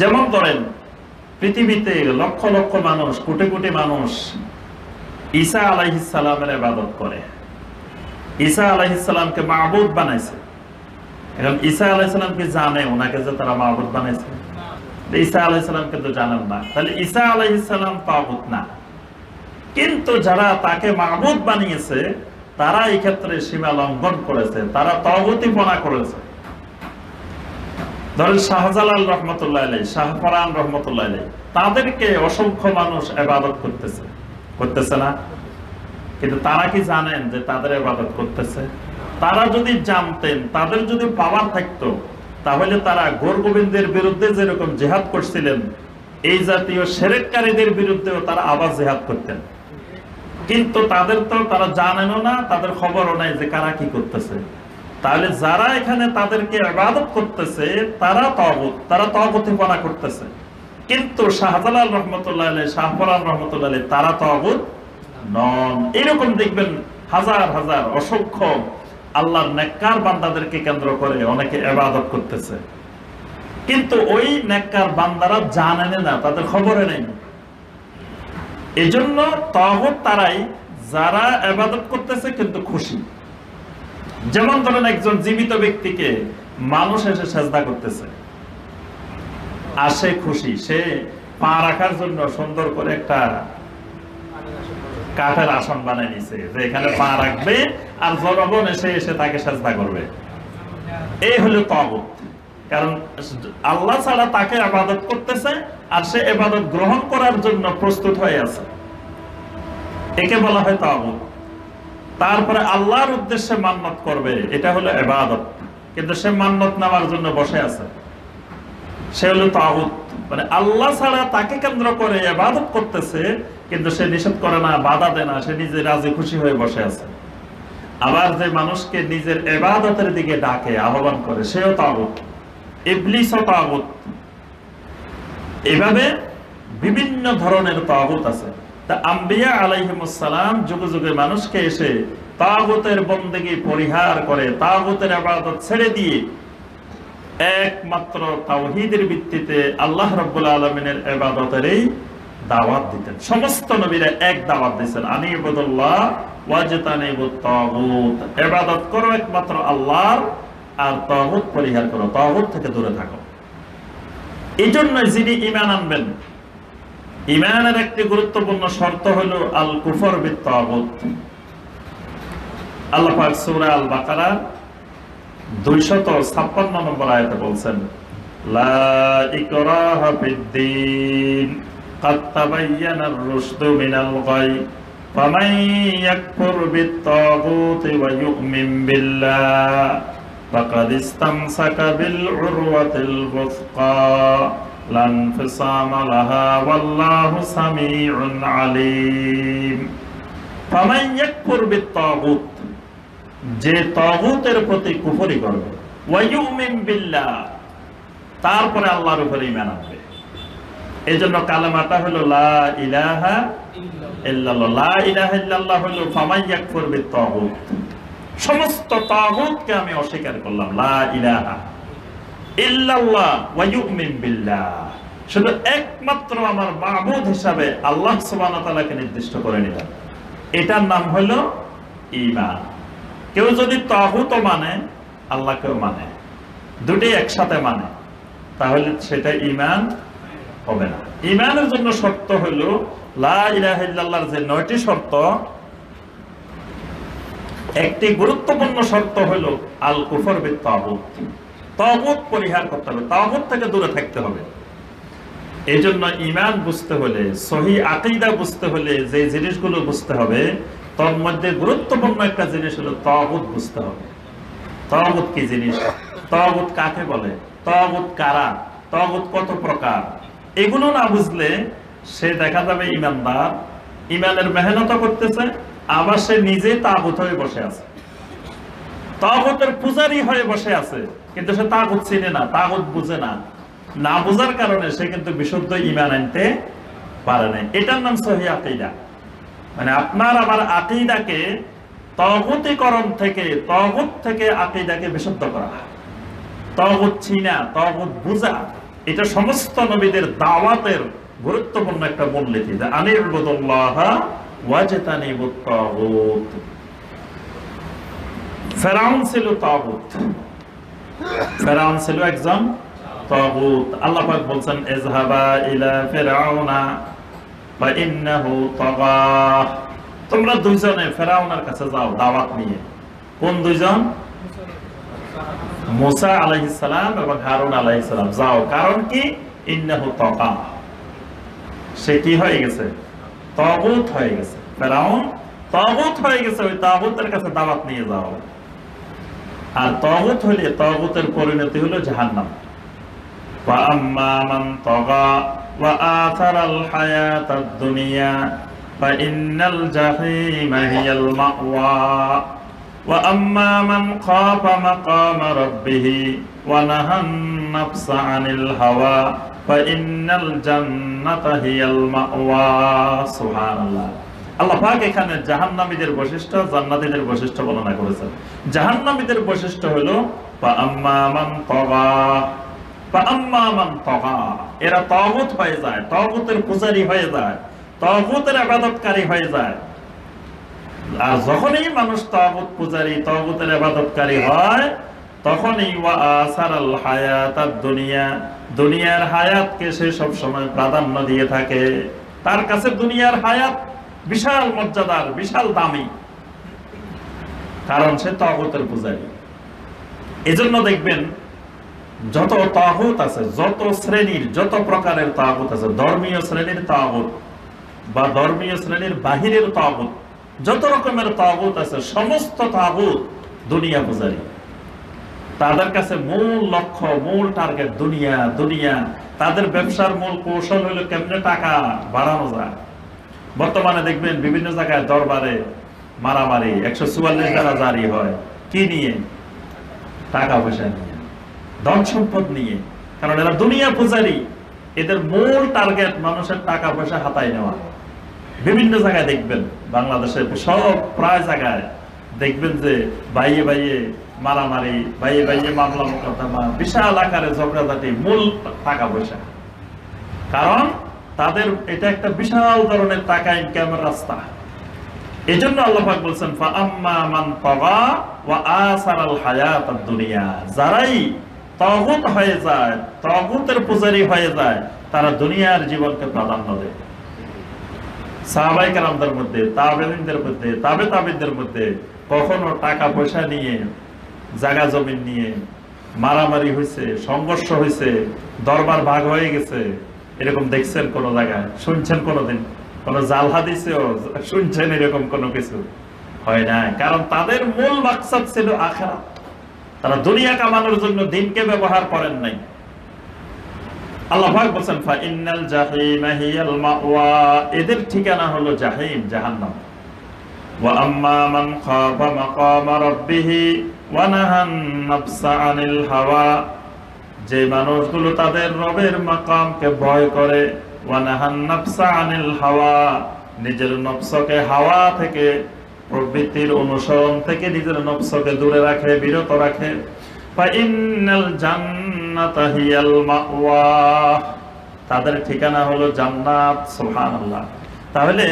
যেমন ধরেন, পৃথিবীতে লক্ষ লক্ষ মানুষ, কোটি কোটি মানুষ ঈসা আলাইহিস সালামের ইবাদত করে, ঈসা আলাইহিস সালামকে মাবুদ বানাইছে। এখন ঈসা আলাইহিস সালাম কি জানে ওনাকে যে তারা মাবুদ বানাইছে? ঈসা আলাইহিস সালাম কিন্তু জানেন না। তাহলে ঈসা আলাইহিস সালাম তাগুত না। কিন্তু যারা তাকে মাবুদ বানিয়েছে তারা এই ক্ষেত্রে সীমা লঙ্ঘন করেছে, তারা তাগুতিপনা করেছে। ধরেন শাহজালাল রহমতুল্লাহ আলাইহি, শাহপরান রহমতুল্লাহ আলাইহি, তাদেরকে অসংখ্য মানুষ ইবাদত করতেছে না? কিন্তু তারা কি জানেন যে তাদের ইবাদত করতেছে? তারা যদি জানতেন, তাদের যদি পাওয়ার থাকতো, তাহলে তারা গৌর গোবিন্দের বিরুদ্ধে যেরকম জিহাদ করছিলেন, এই জাতীয় শিরককারীদের বিরুদ্ধেও তারা আবার জিহাদ করতেন। কিন্তু তাদের তো তারা জানেনও না, তাদের খবরও নাই যে কারা কি করতেছে। তাহলে যারা এখানে তাদেরকে ইবাদত করতেছে তারা তাগুত, তারা তাগুতিপনা করতেছে। কিন্তু শাহজালাল রহমতুল্লাহ আলাইহি, শাহপরান রহমতুল্লাহ আলাইহি তারা তাগুত নন। এরকম দেখবেন হাজার হাজার অসংখ্য আল্লাহর নেককার বান্দাদেরকে কেন্দ্র করে অনেকে ইবাদত করতেছে, কিন্তু ওই নেককার বান্দারা জানেন না, তাদের খবরে নেই। এজন্য তাগুত তারাই যারা ইবাদত করতেছে কিন্তু খুশি। যেমন ধরেন একজন জীবিত ব্যক্তিকে মানুষ এসে সেজদা করতেছে আর সে খুশি, সে পা রাখার জন্য সুন্দর করে একটা কাঠের আসন বানাই নিছে, যে এখানে পা রাখবে আর জনগণ এসে এসে তাকে সাজদা করবে। এই হলো তাগুত। কারণ আল্লাহ ছাড়া তাকে ইবাদত করতেছে আর সে ইবাদত গ্রহণ করার জন্য প্রস্তুত হয়ে আছে, একে বলা হয় তাগুত। তারপরে আল্লাহর উদ্দেশ্যে মান্নত করবে, এটা হলো ইবাদত, কিন্তু সে মান্নত নেওয়ার জন্য বসে আছে, সে হলো তাগুত। মানে আল্লাহ ছাড়া তাকে কেন্দ্র করে ইবাদত করতেছে, কিন্তু সে নিষেধ করে না, বাধা দেয় না, সে নিজে রাজি খুশি হয়ে বসে আছে। আবার যে মানুষকে নিজের ইবাদতের দিকে ডাকে, আহ্বান করে, সেও তাগুত, ইবলিসও তাগুত। এভাবে বিভিন্ন ধরনের তাগুত আছে। তা আম্বিয়া আলাইহিমুস সালাম যুগে যুগে মানুষকে এসে তাগুতের বন্দেগী পরিহার করে, তাগুতের ইবাদত ছেড়ে দিয়ে একমাত্র তাওহীদের ভিত্তিতে আল্লাহ রাব্বুল আলামিনের ইবাদতেরই দাওয়াত দিতেন। সমস্ত নবীরা এক দাওয়াত দিয়েছেন, আনিবুদুল্লাহ ওয়াজতানিবুত তাগুত, ইবাদত করো একমাত্র আল্লাহর, আর তাগুত পরিহার করো, তাগুত থেকে দূরে থাকো। এই জন্য যিনি ঈমান আনবেন, ঈমানের একটি গুরুত্বপূর্ণ শর্ত হলো আল কুফর বিত তাগুত। আল্লাহ পাক সূরা আল বাকারা 256 নম্বর আয়াতে বলছেন, লা ইকরাহা ফিদ-দীন قد تبين الرشد من الغي فمن يكفر بالطاغوت ويؤمن بالله فقد استمسك بالعروة الوثقى لا انفصام لها والله سميع عليم। فمن يكفر بالطاغوت, যে তাগুতের প্রতি কুফরি করবে, ওয়ায়ুমিন বিল্লাহ, তারপরে আল্লাহর উপরে ঈমান আনবে। এই জন্য কালেমাটা হলো লা ইলাহা ইল্লাল্লাহ। লা ইলাহা ইল্লাল্লাহ হলো ফামান ইয়াকফুর বিত তাগুত, সমস্ত তাগুতকে আমি অস্বীকার করলাম। লা ইলাহা ইল্লাল্লাহ ওয়া ইউমিন বিল্লাহ, শুধু একমাত্র আমার মাবুদ হিসাবে আল্লাহ সুবহানাহু ওয়া তাআলাকে নির্দিষ্ট করে নিলাম, এটার নাম হলো ঈমান। কেউ যদি তাগুত মানে, আল্লাহকেও মানে, দুটোই একসাথে মানে, তাহলে সেটা ঈমান হবে না। ঈমানের জন্য শর্ত হলো লা ইলাহা ইল্লাল্লাহর যে 9টি শর্ত, একটি গুরুত্বপূর্ণ শর্ত হলো আল কুফর বিত তাগুত, তাগুত পরিহার করতে হবে, তাগুত থেকে দূরে থাকতে হবে। এই জন্য ঈমান বুঝতে হলে, সহিহ আকীদা বুঝতে হলে যে জিনিসগুলো বুঝতে হবে, তার মধ্যে গুরুত্বপূর্ণ একটা জিনিস হলো তাগুত বুঝতে হবে। তাগুত কি জিনিস, তাগুত কাকে বলে, তাগুত কারা, তাগুত কত প্রকার, এগুলো না বুঝলে সে দেখা যাবে ঈমানদার, ঈমানের মেহনত করতেছে, আবার সে নিজে তাগুত হয়ে বসে আছে, তাগুতের পূজারী হয়ে বসে আছে, কিন্তু সে তাগুত চিনে না, তাগুত বুঝে না। না বুঝার কারণে সে কিন্তু বিশুদ্ধ ঈমান আনতে পারে না। এটার নাম সহিহ আকীদা। মানে আপনার আবার আকীদাকে তাগুতীকরণ থেকে, তাগুত থেকে আকীদাকে বিশুদ্ধ করা, তাগুত চিনা, তাগুত বুঝা, এটা সমস্ত নবীদের দাওয়াতের গুরুত্বপূর্ণ একটা মূলনীতি, যে আনিবুদুল্লাহ ওয়াজতানিবুত তাগুত। ফেরাউন ছিল তাগুত, ফেরাউন ছিল একজন তাগুত। আল্লাহ পাক বলছেন, ইযহাবা ইলা ফিরআউনা ফা ইন্নাহু তাগা, তোমরা দুইজনে ফেরাউনের কাছে যাও দাওয়াত নিয়ে। কোন দুইজন? মুসা আলাইহিস সালাম এবং হারুন আলাইহিস সালাম। যাও, কারণ কি? ইন্নাহু তাগা, সে কি হয়ে গেছে? তাগুত হয়ে গেছে। ফেরাউন তাগুত হয়ে গেছে, ওই তাগুতের কাছে দাওয়াত নিয়ে যাও। আর তাগুত হলে তাগুতের পরিণতি হলো জাহান্নাম। ওয়া আম্মা মান তাগা ওয়া আথারাল হায়াতাদ দুনিয়া ফা ইন্নাল জাহিমা হিয়াল মাওয়া ওয়া আম্মা মান খাফা মাকামা রাব্বিহি ওয়া নাহান নাফসা আনিল হাওয়া ফা ইন্নাল জান্নাতা হিয়াল মাওয়া। সুবহানাল্লাহ। আল্লাহ পাক এখানে জাহান্নামীদের বৈশিষ্ট্য, জান্নাতীদের বৈশিষ্ট্য বর্ণনা করেছেন। জাহান্নামীদের বৈশিষ্ট্য হলো ফা আম্মা মান তাগা, ফা আম্মা মান তাগা, এরা তাগুত হয়ে যায়, তাগুতের পূজারী হয়ে যায়, তাগুতের ইবাদতকারী হয়ে যায়। আর যখনই মানুষ তাগুত পূজারী, তাগুতের ইবাদতকারী হয়, তখনই ওয়া আসারাল হায়াতাদ দুনিয়া, দুনিয়ার হায়াতকে সে সব সময় প্রাধান্য দিয়ে থাকে। তার কাছে দুনিয়ার হায়াত বিশাল মর্যাদার, বিশাল দামি, কারণ সে তাগুতের পূজারী। এজন্য দেখবেন যত তাগুত আছে, যত শ্রেণীর, যত প্রকারের তাগুত আছে, ধর্মীয় শ্রেণীর তাগুত বা ধর্মীয় শ্রেণীর বাহিরের তাগুত, যত রকমের তাগুত আছে, সমস্ত তাগুত দুনিয়া পূজারী। তাদের কাছে মূল লক্ষ্য, মূল টার্গেট দুনিয়া, দুনিয়া। তাদের ব্যবসার মূল কৌশল হলো কেমনে টাকা বাড়ানো যায়। বর্তমানে দেখবেন বিভিন্ন জায়গায় দরবারে মারামারি, 144 দ্বারা জারি হয়। কি নিয়ে? টাকা পয়সা নিয়ে, ধন সম্পদ নিয়ে। কারণ এরা দুনিয়া পূজারী। এদের মূল টার্গেট মানুষের টাকা পয়সা হাতায় নেওয়া। বিভিন্ন জায়গায় দেখবেন, বাংলাদেশের সব প্রায় জায়গায় দেখবেন যে বাইয়ে বাইয়ে মারামারি, বাইয়ে বাইয়ে মামলা মোকদ্দমা, বিশাল আকারে ঝগড়াঝাটি, মূল টাকা পয়সা। কারণ তাদের এটা একটা বিশাল ধরনের টাকা ইনকামের রাস্তা। এই জন্য আল্লাহ পাক বলছেন ফাআম্মা মান তাগা ওয়া আসারাল হায়াতাদ দুনিয়া, যারাই তাগুত হয়ে যায়, তাগুতের পূজারী হয়ে যায়, তারা দুনিয়ার জীবনকে প্রাধান্য দেয়। সাহাবায়ে কেরামদের মধ্যে, তাবেঈনদের মধ্যে, তাবেঈদের মধ্যে কখনো টাকা পয়সা নিয়ে, জায়গা জমিন নিয়ে মারামারি হয়েছে, সংঘর্ষ হয়েছে, দরবার ভাগ হয়ে গেছে, এরকম দেখছেন কোন জায়গায়? শুনছেন কোনদিন? কোন জাল হাদিসেও শুনছেন এরকম কোনো কিছু? হয় না। কারণ তাদের মূল মাকসাদ ছিল আখিরাত। তারা দুনিয়া কামানোর জন্য দিনকে ব্যবহার করেন নাই। আল্লাহ পাক বলেন ফা ইন্নাল জাহিমা হিয়াল মাওয়া, এদের ঠিকানা হলো জাহিম, জাহান্নাম। ওয়া আম্মা মান খাফা মাকামা রাব্বিহি ওয়া নাহান নাফসা আনিল হাওয়া, যে মানুষগুলো তাদের রবের মাকামকে ভয় করে, ওয়া নাহান নাফসা আনিল হাওয়া, নিজের নফসকে হাওয়া থেকে, প্রবৃত্তির অনুসরণ থেকে নিজের নফসকে দূরে রাখে, বিরত রাখে, ফা ইন্নাল জান্নাতা হিয়াল মাওয়া, তাদের ঠিকানা হলো জান্নাত। সুবহানাল্লাহ। তাহলে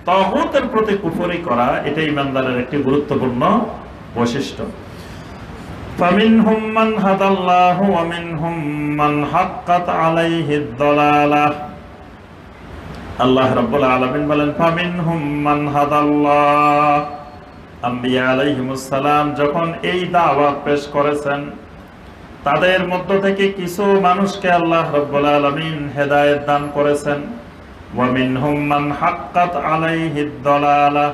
তাগুতের প্রতি কুফরি করা এটা ঈমানদারের একটি গুরুত্বপূর্ণ বৈশিষ্ট্য। ফামিনহুম মান হাদাল্লাহু ওয়া মিনহুম মান হাক্কাত আলাইহিদ দালালাহ। আল্লাহ রাব্বুল আলামিন বলেন ফামিনহুম মান হাদাল্লাহ। আম্বিয়া আলাইহিমুস সালাম যখন এই দাওয়াত পেশ করেছেন, তাদের মধ্য থেকে কিছু মানুষকে আল্লাহ রাব্বুল আলামিন হেদায়েত দান করেছেন। ওয়া মিনহুম মান হাক্কাত আলাইহিদ দালালাহ,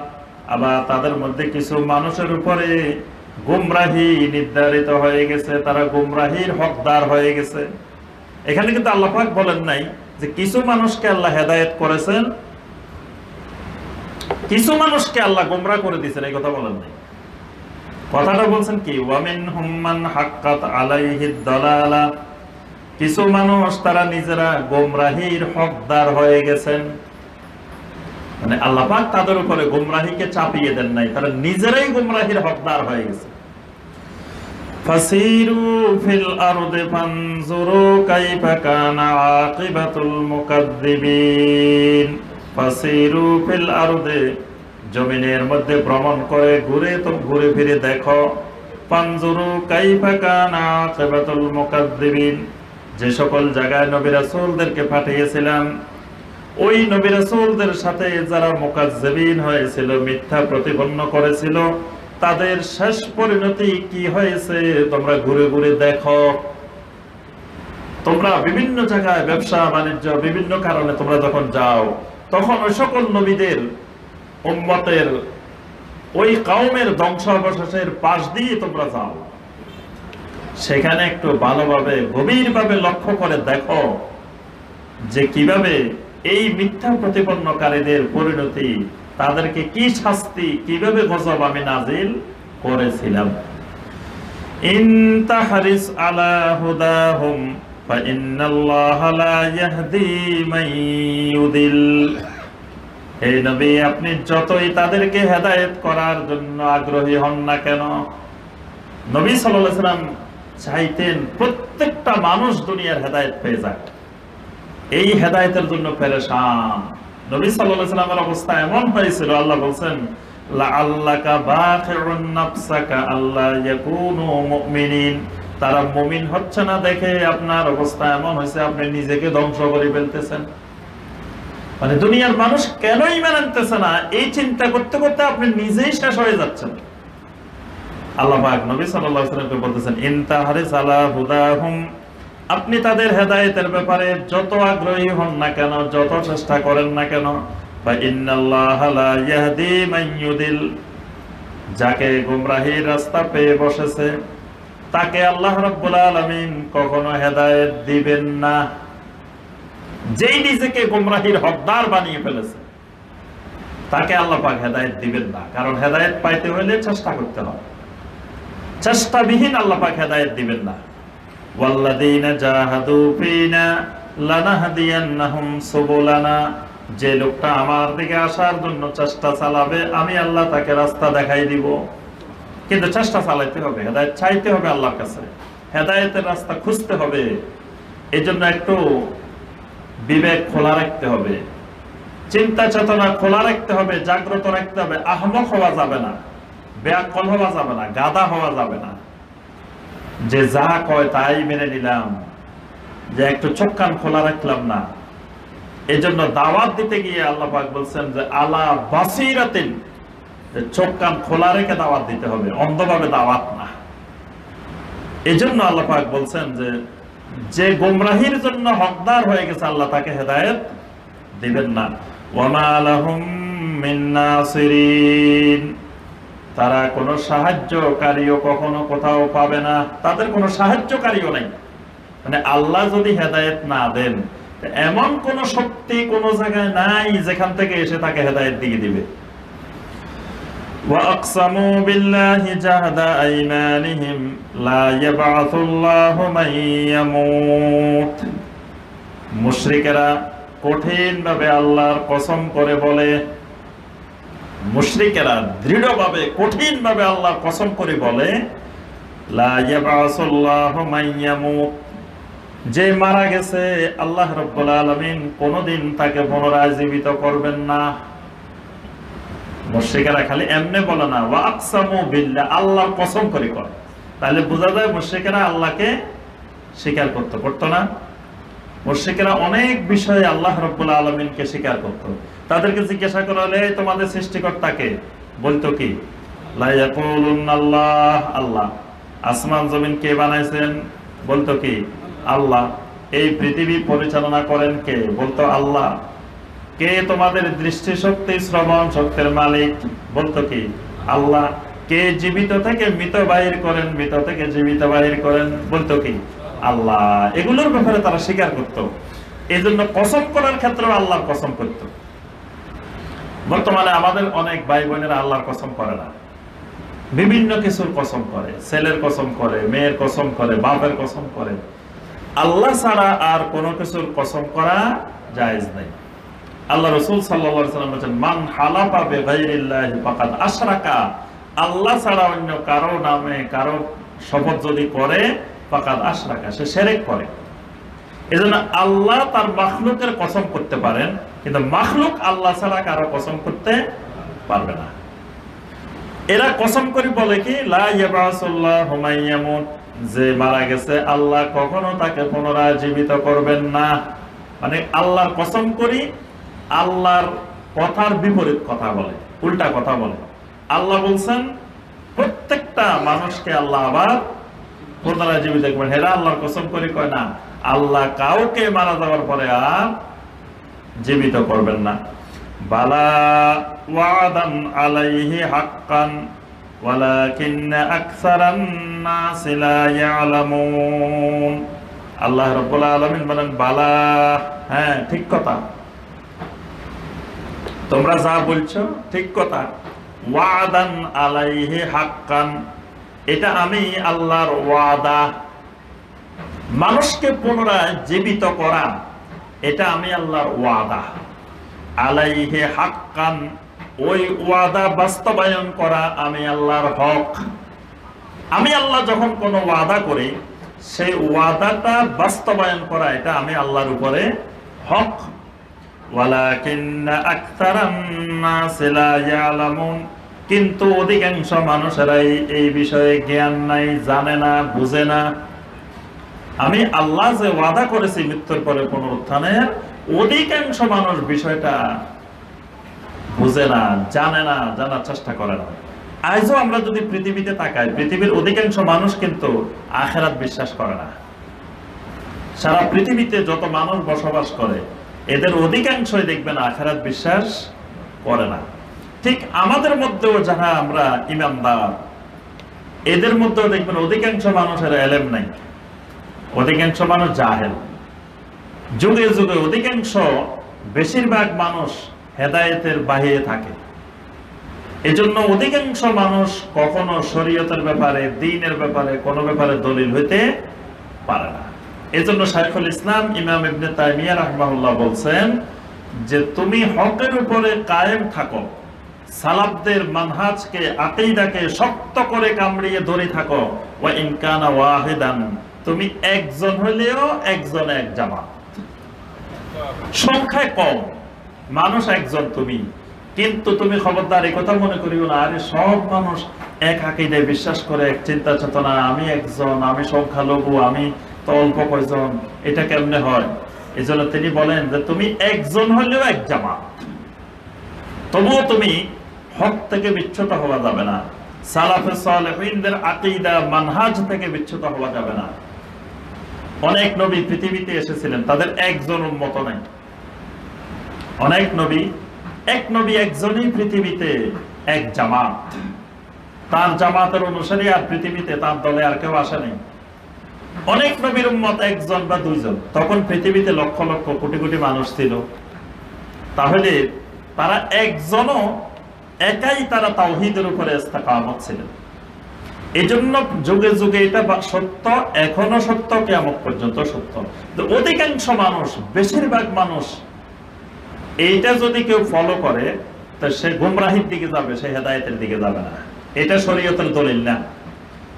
আবার তাদের মধ্যে কিছু মানুষের উপরে গুমরাহি নির্ধারিত হয়ে গেছে, তারা গুমরাহির হকদার হয়ে গেছে। এখানে কিন্তু আল্লাহ পাক বলেন নাই যে কিছু মানুষকে আল্লাহ হেদায়েত করেছেন, কিছু মানুষকে আল্লাহ গুমরাহ করে দিয়েছেন, এই কথা বলেন নাই। কথাটা বলছেন কি ওয়া মিনহুম মান হাক্কাত আলাইহিদ দালালাহ, কিছু মানুষ তারা নিজেরা গুমরাহির হকদার হয়ে গেছেন। মানে আল্লাহ পাক তাদের উপরে গুমরাহিকে চাপিয়ে দেন নাই, তারা নিজেরাই গুমরাহির হকদার হয়ে গেছে। ফাসিরু ফিল আরদি ফানজুরু কাইফা কানা আকিবাতুল মুকাদ্দিবিন। ফাসিরু ফিল আরদি, জমিনের মধ্যে ভ্রমণ করে ঘুরে ফিরে দেখো। ফানজুরু কাইফা কানা আকিবাতুল মুকাদ্দিবিন, যে সকল জায়গায় নবী রাসূলদেরকে পাঠিয়েছিলাম, ওই নবী রাসূলদের সাথে যারা মুকাজ্জিবিন হয়েছিল, মিথ্যা প্রতিপন্ন করেছিল, তাদের শেষ পরিণতি কি হয়েছে তোমরা ঘুরে ঘুরে দেখো। তোমরা বিভিন্ন জায়গায় ব্যবসা বাণিজ্য বিভিন্ন কারণে তোমরা যখন যাও, তখন ওই সকল নবীদের উম্মতের ওই কওমের ধ্বংসাবশেষের পাশ দিয়ে তোমরা যাও, সেখানে একটু ভালোভাবে গভীরভাবে লক্ষ্য করে দেখো যে কিভাবে এই মিথ্যা প্রতিপন্নকারীদের পরিণতি, তাদেরকে কি শাস্তি, কিভাবে গজব আমি নাজিল করেছিলাম। ইন তাহরিস আলা হুদাহুম ফা ইন্নাল্লাহা লা ইয়াহদি মান ইউদিল। হে নবী, আপনি যতই তাদেরকে হেদায়েত করার জন্য আগ্রহী হন না কেন, নবী সাল্লাল্লাহু আলাইহি ওয়াসাল্লাম চাইতেন প্রত্যেকটা মানুষ দুনিয়ার হেদায়েত পেয়ে যাক। এই হেদায়েতের জন্য পেরেশান নবী সাল্লাল্লাহু আলাইহি ওয়াসাল্লামের অবস্থা এমন হয়েছিল, আল্লাহ বলেন লাআল্লাকা বাখিউন নাফসাকা আল্লা ইয়াকুনু মুমিনিন। তারা মুমিন হচ্ছে না দেখে আপনার অবস্থা এমন হয়েছে, আপনি নিজেকে ধ্বংস করে ফেলতেছেন। মানে দুনিয়ার মানুষ কেন ঈমান আনতেছে না, এই চিন্তা করতে করতে আপনি নিজেই শেষ হয়ে যাচ্ছেন। আল্লাহ পাক নবী সাল্লাল্লাহু আলাইহি ওয়াসাল্লামকে বলতেছেন, ইনতাহারিস আলা হুদাহুম, আপনি তাদের হেদায়েতের ব্যাপারে যত আগ্রহী হন না কেন, যত চেষ্টা করেন না কেন, বা ইন্নাল্লাহা লা ইয়াহদি মান ইউদিল, যাকে গোমরাহির রাস্তা পেয়ে বসেছে তাকে আল্লাহ রাব্বুল আলামিন কখনো হেদায়েত দিবেন না। যেই নিজেকে গোমরাহির হকদার বানিয়ে ফেলেছে তাকে আল্লাহ পাক হেদায়েত দিবেন না, কারণ হেদায়েত পাইতে হলে চেষ্টা করতে হবে, চেষ্টাবিহীন আল্লাহ পাক হেদায়েত দিবেন না। ওয়াল্লাযীনা জাহাদু ফীনা লানাহদিয়ান্নাহুম সুবুলানা, যে লোকটা আমার দিকে আসার জন্য চেষ্টা চালাবে আমি আল্লাহ তাকে রাস্তা দেখাই দিব। কিন্তু চেষ্টা চালাইতে হবে, হেদায়েত চাইতে হবে আল্লাহর কাছে, হেদায়েতের রাস্তা খুঁজতে হবে। এই জন্য একটু বিবেক খোলা রাখতে হবে, চিন্তা চেতনা খোলা রাখতে হবে, জাগ্রত রাখতে হবে। আহমক হওয়া যাবে না, বেয়াক্কল হওয়া যাবে না, গাধা হওয়া যাবে না, যে যা কয় তাই মেনে নিলাম, যে একটু চোখ কান খোলা রাখলাম না। এই জন্য দাওয়াত দিতে গিয়ে আল্লাহ পাক বলছেন যে আলা বাসীরাতিন, চোখ কান খোলা রেখে দাওয়াত দিতে হবে, অন্ধভাবে দাওয়াত না। এই জন্য আল্লাহ পাক বলছেন যে গোমরাহির জন্য হকদার হয়ে গেছে আল্লাহ তাকে হেদায়েত দিবেন না। ওয়ামা লাহুম মিন নাসিরিন, তারা কোনো সাহায্যকারীও কখনো কোথাও পাবে না, তাদের কোনো সাহায্যকারীও নাই। মানে আল্লাহ যদি হেদায়েত না দেন, এমন কোন শক্তি কোন জায়গায় নাই যেখান থেকে এসে তাকে হেদায়েত দিয়ে দিবে। وَأَقْسَمُوا بِاللَّهِ جَهْدَ أَيْمَانِهِمْ لَا يَبْعَثُ اللَّهُ مَن يَمُوتُ, মুশরিকেরা কঠিনভাবে আল্লাহর কসম করে বলে, মুশরিকেরা দৃঢ়ভাবে কঠিনভাবে আল্লাহর কসম করে বলে, লা ইয়াবআসু আল্লাহু মান ইয়ামুত, যে মারা গেছে আল্লাহ রাব্বুল আলামিন কোনদিন তাকে পুনরায় জীবিত করবেন না। মুশরিকেরা খালি এমনি বলে না, ওয়া আকসামু বিল্লাহ, আল্লাহর কসম করে কয়। তাহলে বোঝা যায় মুশরিকেরা আল্লাহকে স্বীকার করতো না। মুশরিকেরা অনেক বিষয়ে আল্লাহ রাব্বুল আলামিনকে স্বীকার করত। তাদেরকে জিজ্ঞাসা করা হলে তোমাদের সৃষ্টিকর্তাকে, বলতো কি লা ইয়াকুলুনাল্লাহ, আল্লাহ। আসমান জমিন কে বানাইছেন, বলতো কি আল্লাহ। এই পৃথিবী পরিচালনা করেন কে, বলতো আল্লাহ। কে তোমাদের দৃষ্টি শক্তি শ্রবণ শক্তির মালিক, বলতো কি আল্লাহ। কে জীবিত থেকে মৃত বাহির করেন, মৃত থেকে জীবিত বাহির করেন, বলতো কি আল্লাহ। এগুলোর ব্যাপারে তারা স্বীকার করত। এই জন্য কসম করার ক্ষেত্রে আল্লাহর কসম করত। বর্তমানে আমাদের অনেক ভাই বোনেরা আল্লাহর কসম করে না, বিভিন্ন কিছুর কসম করে, ছেলের কসম করে, মেয়ের কসম করে, বাপের কসম করে। আল্লাহ ছাড়া আর কোনো কিছুর কসম করা জায়েজ নাই। আল্লাহ রাসূল সাল্লাল্লাহু আলাইহি ওয়াসাল্লাম বলেন, মান হালাফা বিগাইরিল্লাহি ফাকাদ আশরাকা, আল্লাহ ছাড়া অন্য কারো নামে কারো শপথ যদি করে ফাকাদ আশরাকা, সে শিরক করে। এজন্য আল্লাহ তার মাখলুকের কসম করতে পারেন, কিন্তু মাখলুক আল্লাহ ছাড়া কারো কসম করতে পারবে না। এরা কসম করে বলে কি লা ইয়াবাসুল্লাহু মান ইয়ামুত, যে মারা গেছে আল্লাহ কখনো তাকে পুনরায় জীবিত করবেন না। মানে আল্লাহর কসম করি, আল্লাহর কথার বিপরীত কথা বলে, উল্টা কথা বলে। আল্লাহ বলছেন প্রত্যেকটা মানুষকে আল্লাহ আবার পুনরায় জীবিত করবেন, এরা আল্লাহর কসম করে কয় না, আল্লাহ কাউকে মারা যাওয়ার পরে আর জীবিত করবেন না। বালা ওয়াদান আলাইহি হাক্কান ওয়ালাকিন্না আকসারান নাস লা ইয়ালামুন। আল্লাহ রাব্বুল আলামিন বলেন বালা, হ্যাঁ ঠিক কথা, তোমরা যা বলছো ঠিক কথা। ওয়াদান আলাইহি হাক্কান, এটা আমি আল্লাহর ওয়াদা, মানুষকে পুনরায় জীবিত করা, এটা আমি আল্লাহর ওয়াদা। আলাইহি হাক্কান, ওই ওয়াদা বাস্তবায়ন করা আমি আল্লাহর হক। আমি আল্লাহ যখন কোনো ওয়াদা করি, সেই ওয়াদাটা বাস্তবায়ন করা, এটা আমি আল্লাহর উপরে হক। ওয়ালাকিন্না আকসারান নাস লা ইয়ালামুন, কিন্তু অধিকাংশ মানুষেরাই এই বিষয়ে জ্ঞান নাই, জানে না, বুঝে না। আমি আল্লাহ যে ওয়াদা করেছি মৃত্যুর পরে পুনরুত্থানের, অধিকাংশ মানুষ বিষয়টা বুঝে না, জানে না, জানার চেষ্টা করে না। আজও আমরা যদি পৃথিবীতে তাকাই, পৃথিবীর অধিকাংশ মানুষ কিন্তু আখিরাত বিশ্বাস করে না। সারা পৃথিবীতে যত মানুষ বসবাস করে এদের অধিকাংশই দেখবেন আখিরাত বিশ্বাস করে না। ঠিক আমাদের মধ্যেও যারা আমরা ইমানদার, এদের মধ্যেও দেখবেন অধিকাংশ মানুষের এলেম নাই, অধিকাংশ মানুষ জাহেল। যুগে যুগে অধিকাংশ, বেশিরভাগ মানুষ হেদায়েতের বাহিরে থাকে। এজন্য অধিকাংশ মানুষ কখনো শরীয়তের ব্যাপারে, দ্বীনের ব্যাপারে, কোনো ব্যাপারে দলিল হইতে পারে না। এজন্য শাইখুল ইসলাম ইমাম ইবনে তাইমিয়া রাহিমাহুল্লাহ বলছেন যে তুমি হকের উপরে কায়েম থাকো, সালাফদের মানহাজকে, আকীদাকে শক্ত করে কামড়িয়ে ধরে থাকো। ওয়া ইন কানা ওয়াহিদান, তুমি একজন হলেও একজনে এক জামাত। সংখ্যায় কম মানুষ একজন তুমি, কিন্তু তুমি খবরদার এই কথা মনে করিও না আরে সব মানুষ এক আকীদায় বিশ্বাস করে, এক চিন্তা চেতনা, আমি একজন, আমি সংখ্যালঘু, আমি তো অল্প কয়জন, এটা কেমনে হয়? এজন্য তিনি বলেন যে তুমি একজন হলেও এক জামাত। তবুও তুমি হক থেকে বিচ্যুত হওয়া যাবে না, সালাফে সালেহিনদের আকীদা মানহাজ থেকে বিচ্যুত হওয়া যাবে না। অনেক নবী পৃথিবীতে এসেছিলেন, তাদের একজন উম্মত নাই। অনেক নবী, এক নবী একজনই পৃথিবীতে এক জামাত, তার জামাতের অনুসারী আর পৃথিবীতে তার দলে আর কেউ আসে নাই। অনেক নবীর উম্মত একজন বা দুইজন, তখন পৃথিবীতে লক্ষ লক্ষ কোটি কোটি মানুষ ছিল। তাহলে তারা একজনও, একাই তারা তাওহীদের উপরে ইস্তেকামত ছিলেন। এই জন্য যুগে যুগে এটা সত্য, এখনো সত্য, কিয়ামত পর্যন্ত সত্য। অধিকাংশ মানুষ, বেশিরভাগ মানুষ এইটা যদি কেউ ফলো করে তো সে গুমরাহির দিকে যাবে, সে হেদায়েতের দিকে যাবে না। এটা শরীয়তের দলিল না।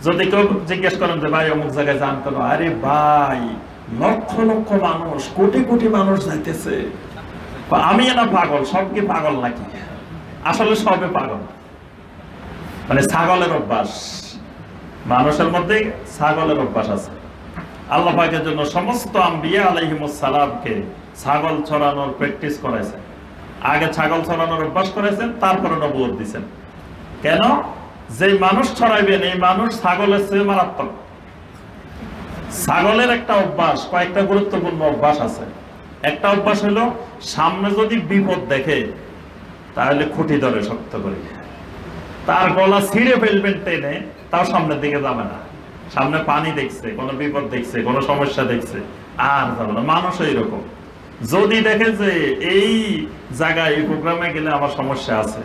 যদি কেউ জিজ্ঞেস করেন যে ভাই অমুক জায়গায় যান কেন, আরে ভাই লক্ষ লক্ষ মানুষ, কোটি কোটি মানুষ যাইতেছে, আমি না পাগল, সব কি পাগল নাকি? আসলে সবে পাগল। মানে ছাগলের অভ্যাস, মানুষের মধ্যে ছাগলের অভ্যাস আছে। আল্লাহ পাকের জন্য সমস্ত আম্বিয়া আলাইহিমুস সালামকে ছাগল চড়ানোর প্র্যাকটিস করাইছেন। আগে ছাগল চড়ানোর অভ্যাস করেছেন, তারপরে নবুয়ত দিয়েছেন। কেন? যে মানুষ ছড়াইবেন এই মানুষ ছাগলের চেয়ে মারাত্মক। ছাগলের একটা অভ্যাস, কয়েকটা গুরুত্বপূর্ণ অভ্যাস আছে। একটা অভ্যাস হলো সামনে যদি বিপদ দেখে তাহলে খুঁটি ধরে শক্ত করে, তার গলা ছিঁড়ে ফেলবেন টেনে, তাও সামনের দিকে যাবে না। সামনে পানি দেখছে, কোনো বিপদ দেখছে, কোনো সমস্যা দেখছে, আর যাবে না। মানুষ এইরকম, যদি দেখে যে এই জায়গায় এই প্রোগ্রামে গেলে আমার সমস্যা আছে,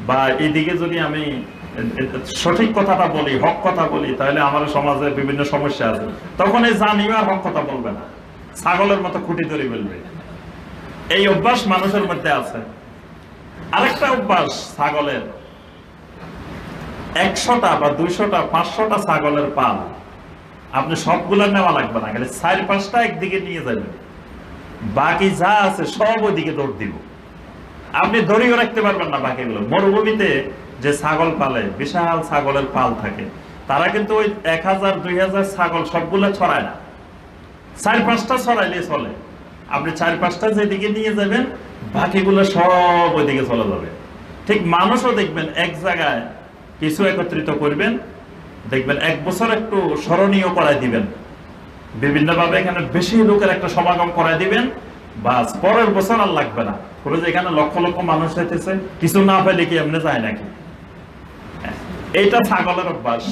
বা এইদিকে যদি আমি সঠিক কথাটা বলি, হক কথা বলি, তাহলে আমার সমাজে বিভিন্ন সমস্যা আছে, তখন এই জানিও আর হক কথা বলবে না, ছাগলের মতো খুঁটি ধরে ফেলবে। এই অভ্যাস মানুষের মধ্যে আছে। আরেকটা অভ্যাস ছাগলের, 100টা বা 200টা 500টা ছাগলের পাল, আপনি সবগুলা নেওয়া লাগবে না, খালি 4-5টা একদিকে নিয়ে যাবেন, বাকি যা আছে সব ওইদিকে দৌড় দিব। আপনি ধরেও রাখতে পারবেন না বাকিগুলো। মরুভূমিতে যে ছাগল পালে, বিশাল ছাগলের পাল থাকে, তারা কিন্তু ওই 1000-2000 ছাগল সবগুলো ছড়ায় না, 4-5টা ছড়াইলে চলে। আপনি 4-5টা যেদিকে নিয়ে যাবেন, বাকিগুলো সব ওইদিকে চলে যাবে। ঠিক মানুষও দেখবেন এক জায়গায় কিছু একত্রিত করবেন, দেখবেন 1 বছর একটু স্মরণীয় করাই দিবেন, বিভিন্ন ভাবে এখানে বেশি লোকের একটা সমাগম করাই দিবেন, বাস পরের বছর আর লাগবে না। বলে যে এখানে লক্ষ লক্ষ মানুষ যাইতেছে, কিছু না পেলে কি এমনি যায় নাকি? এইটা ছাগলের অভ্যাস।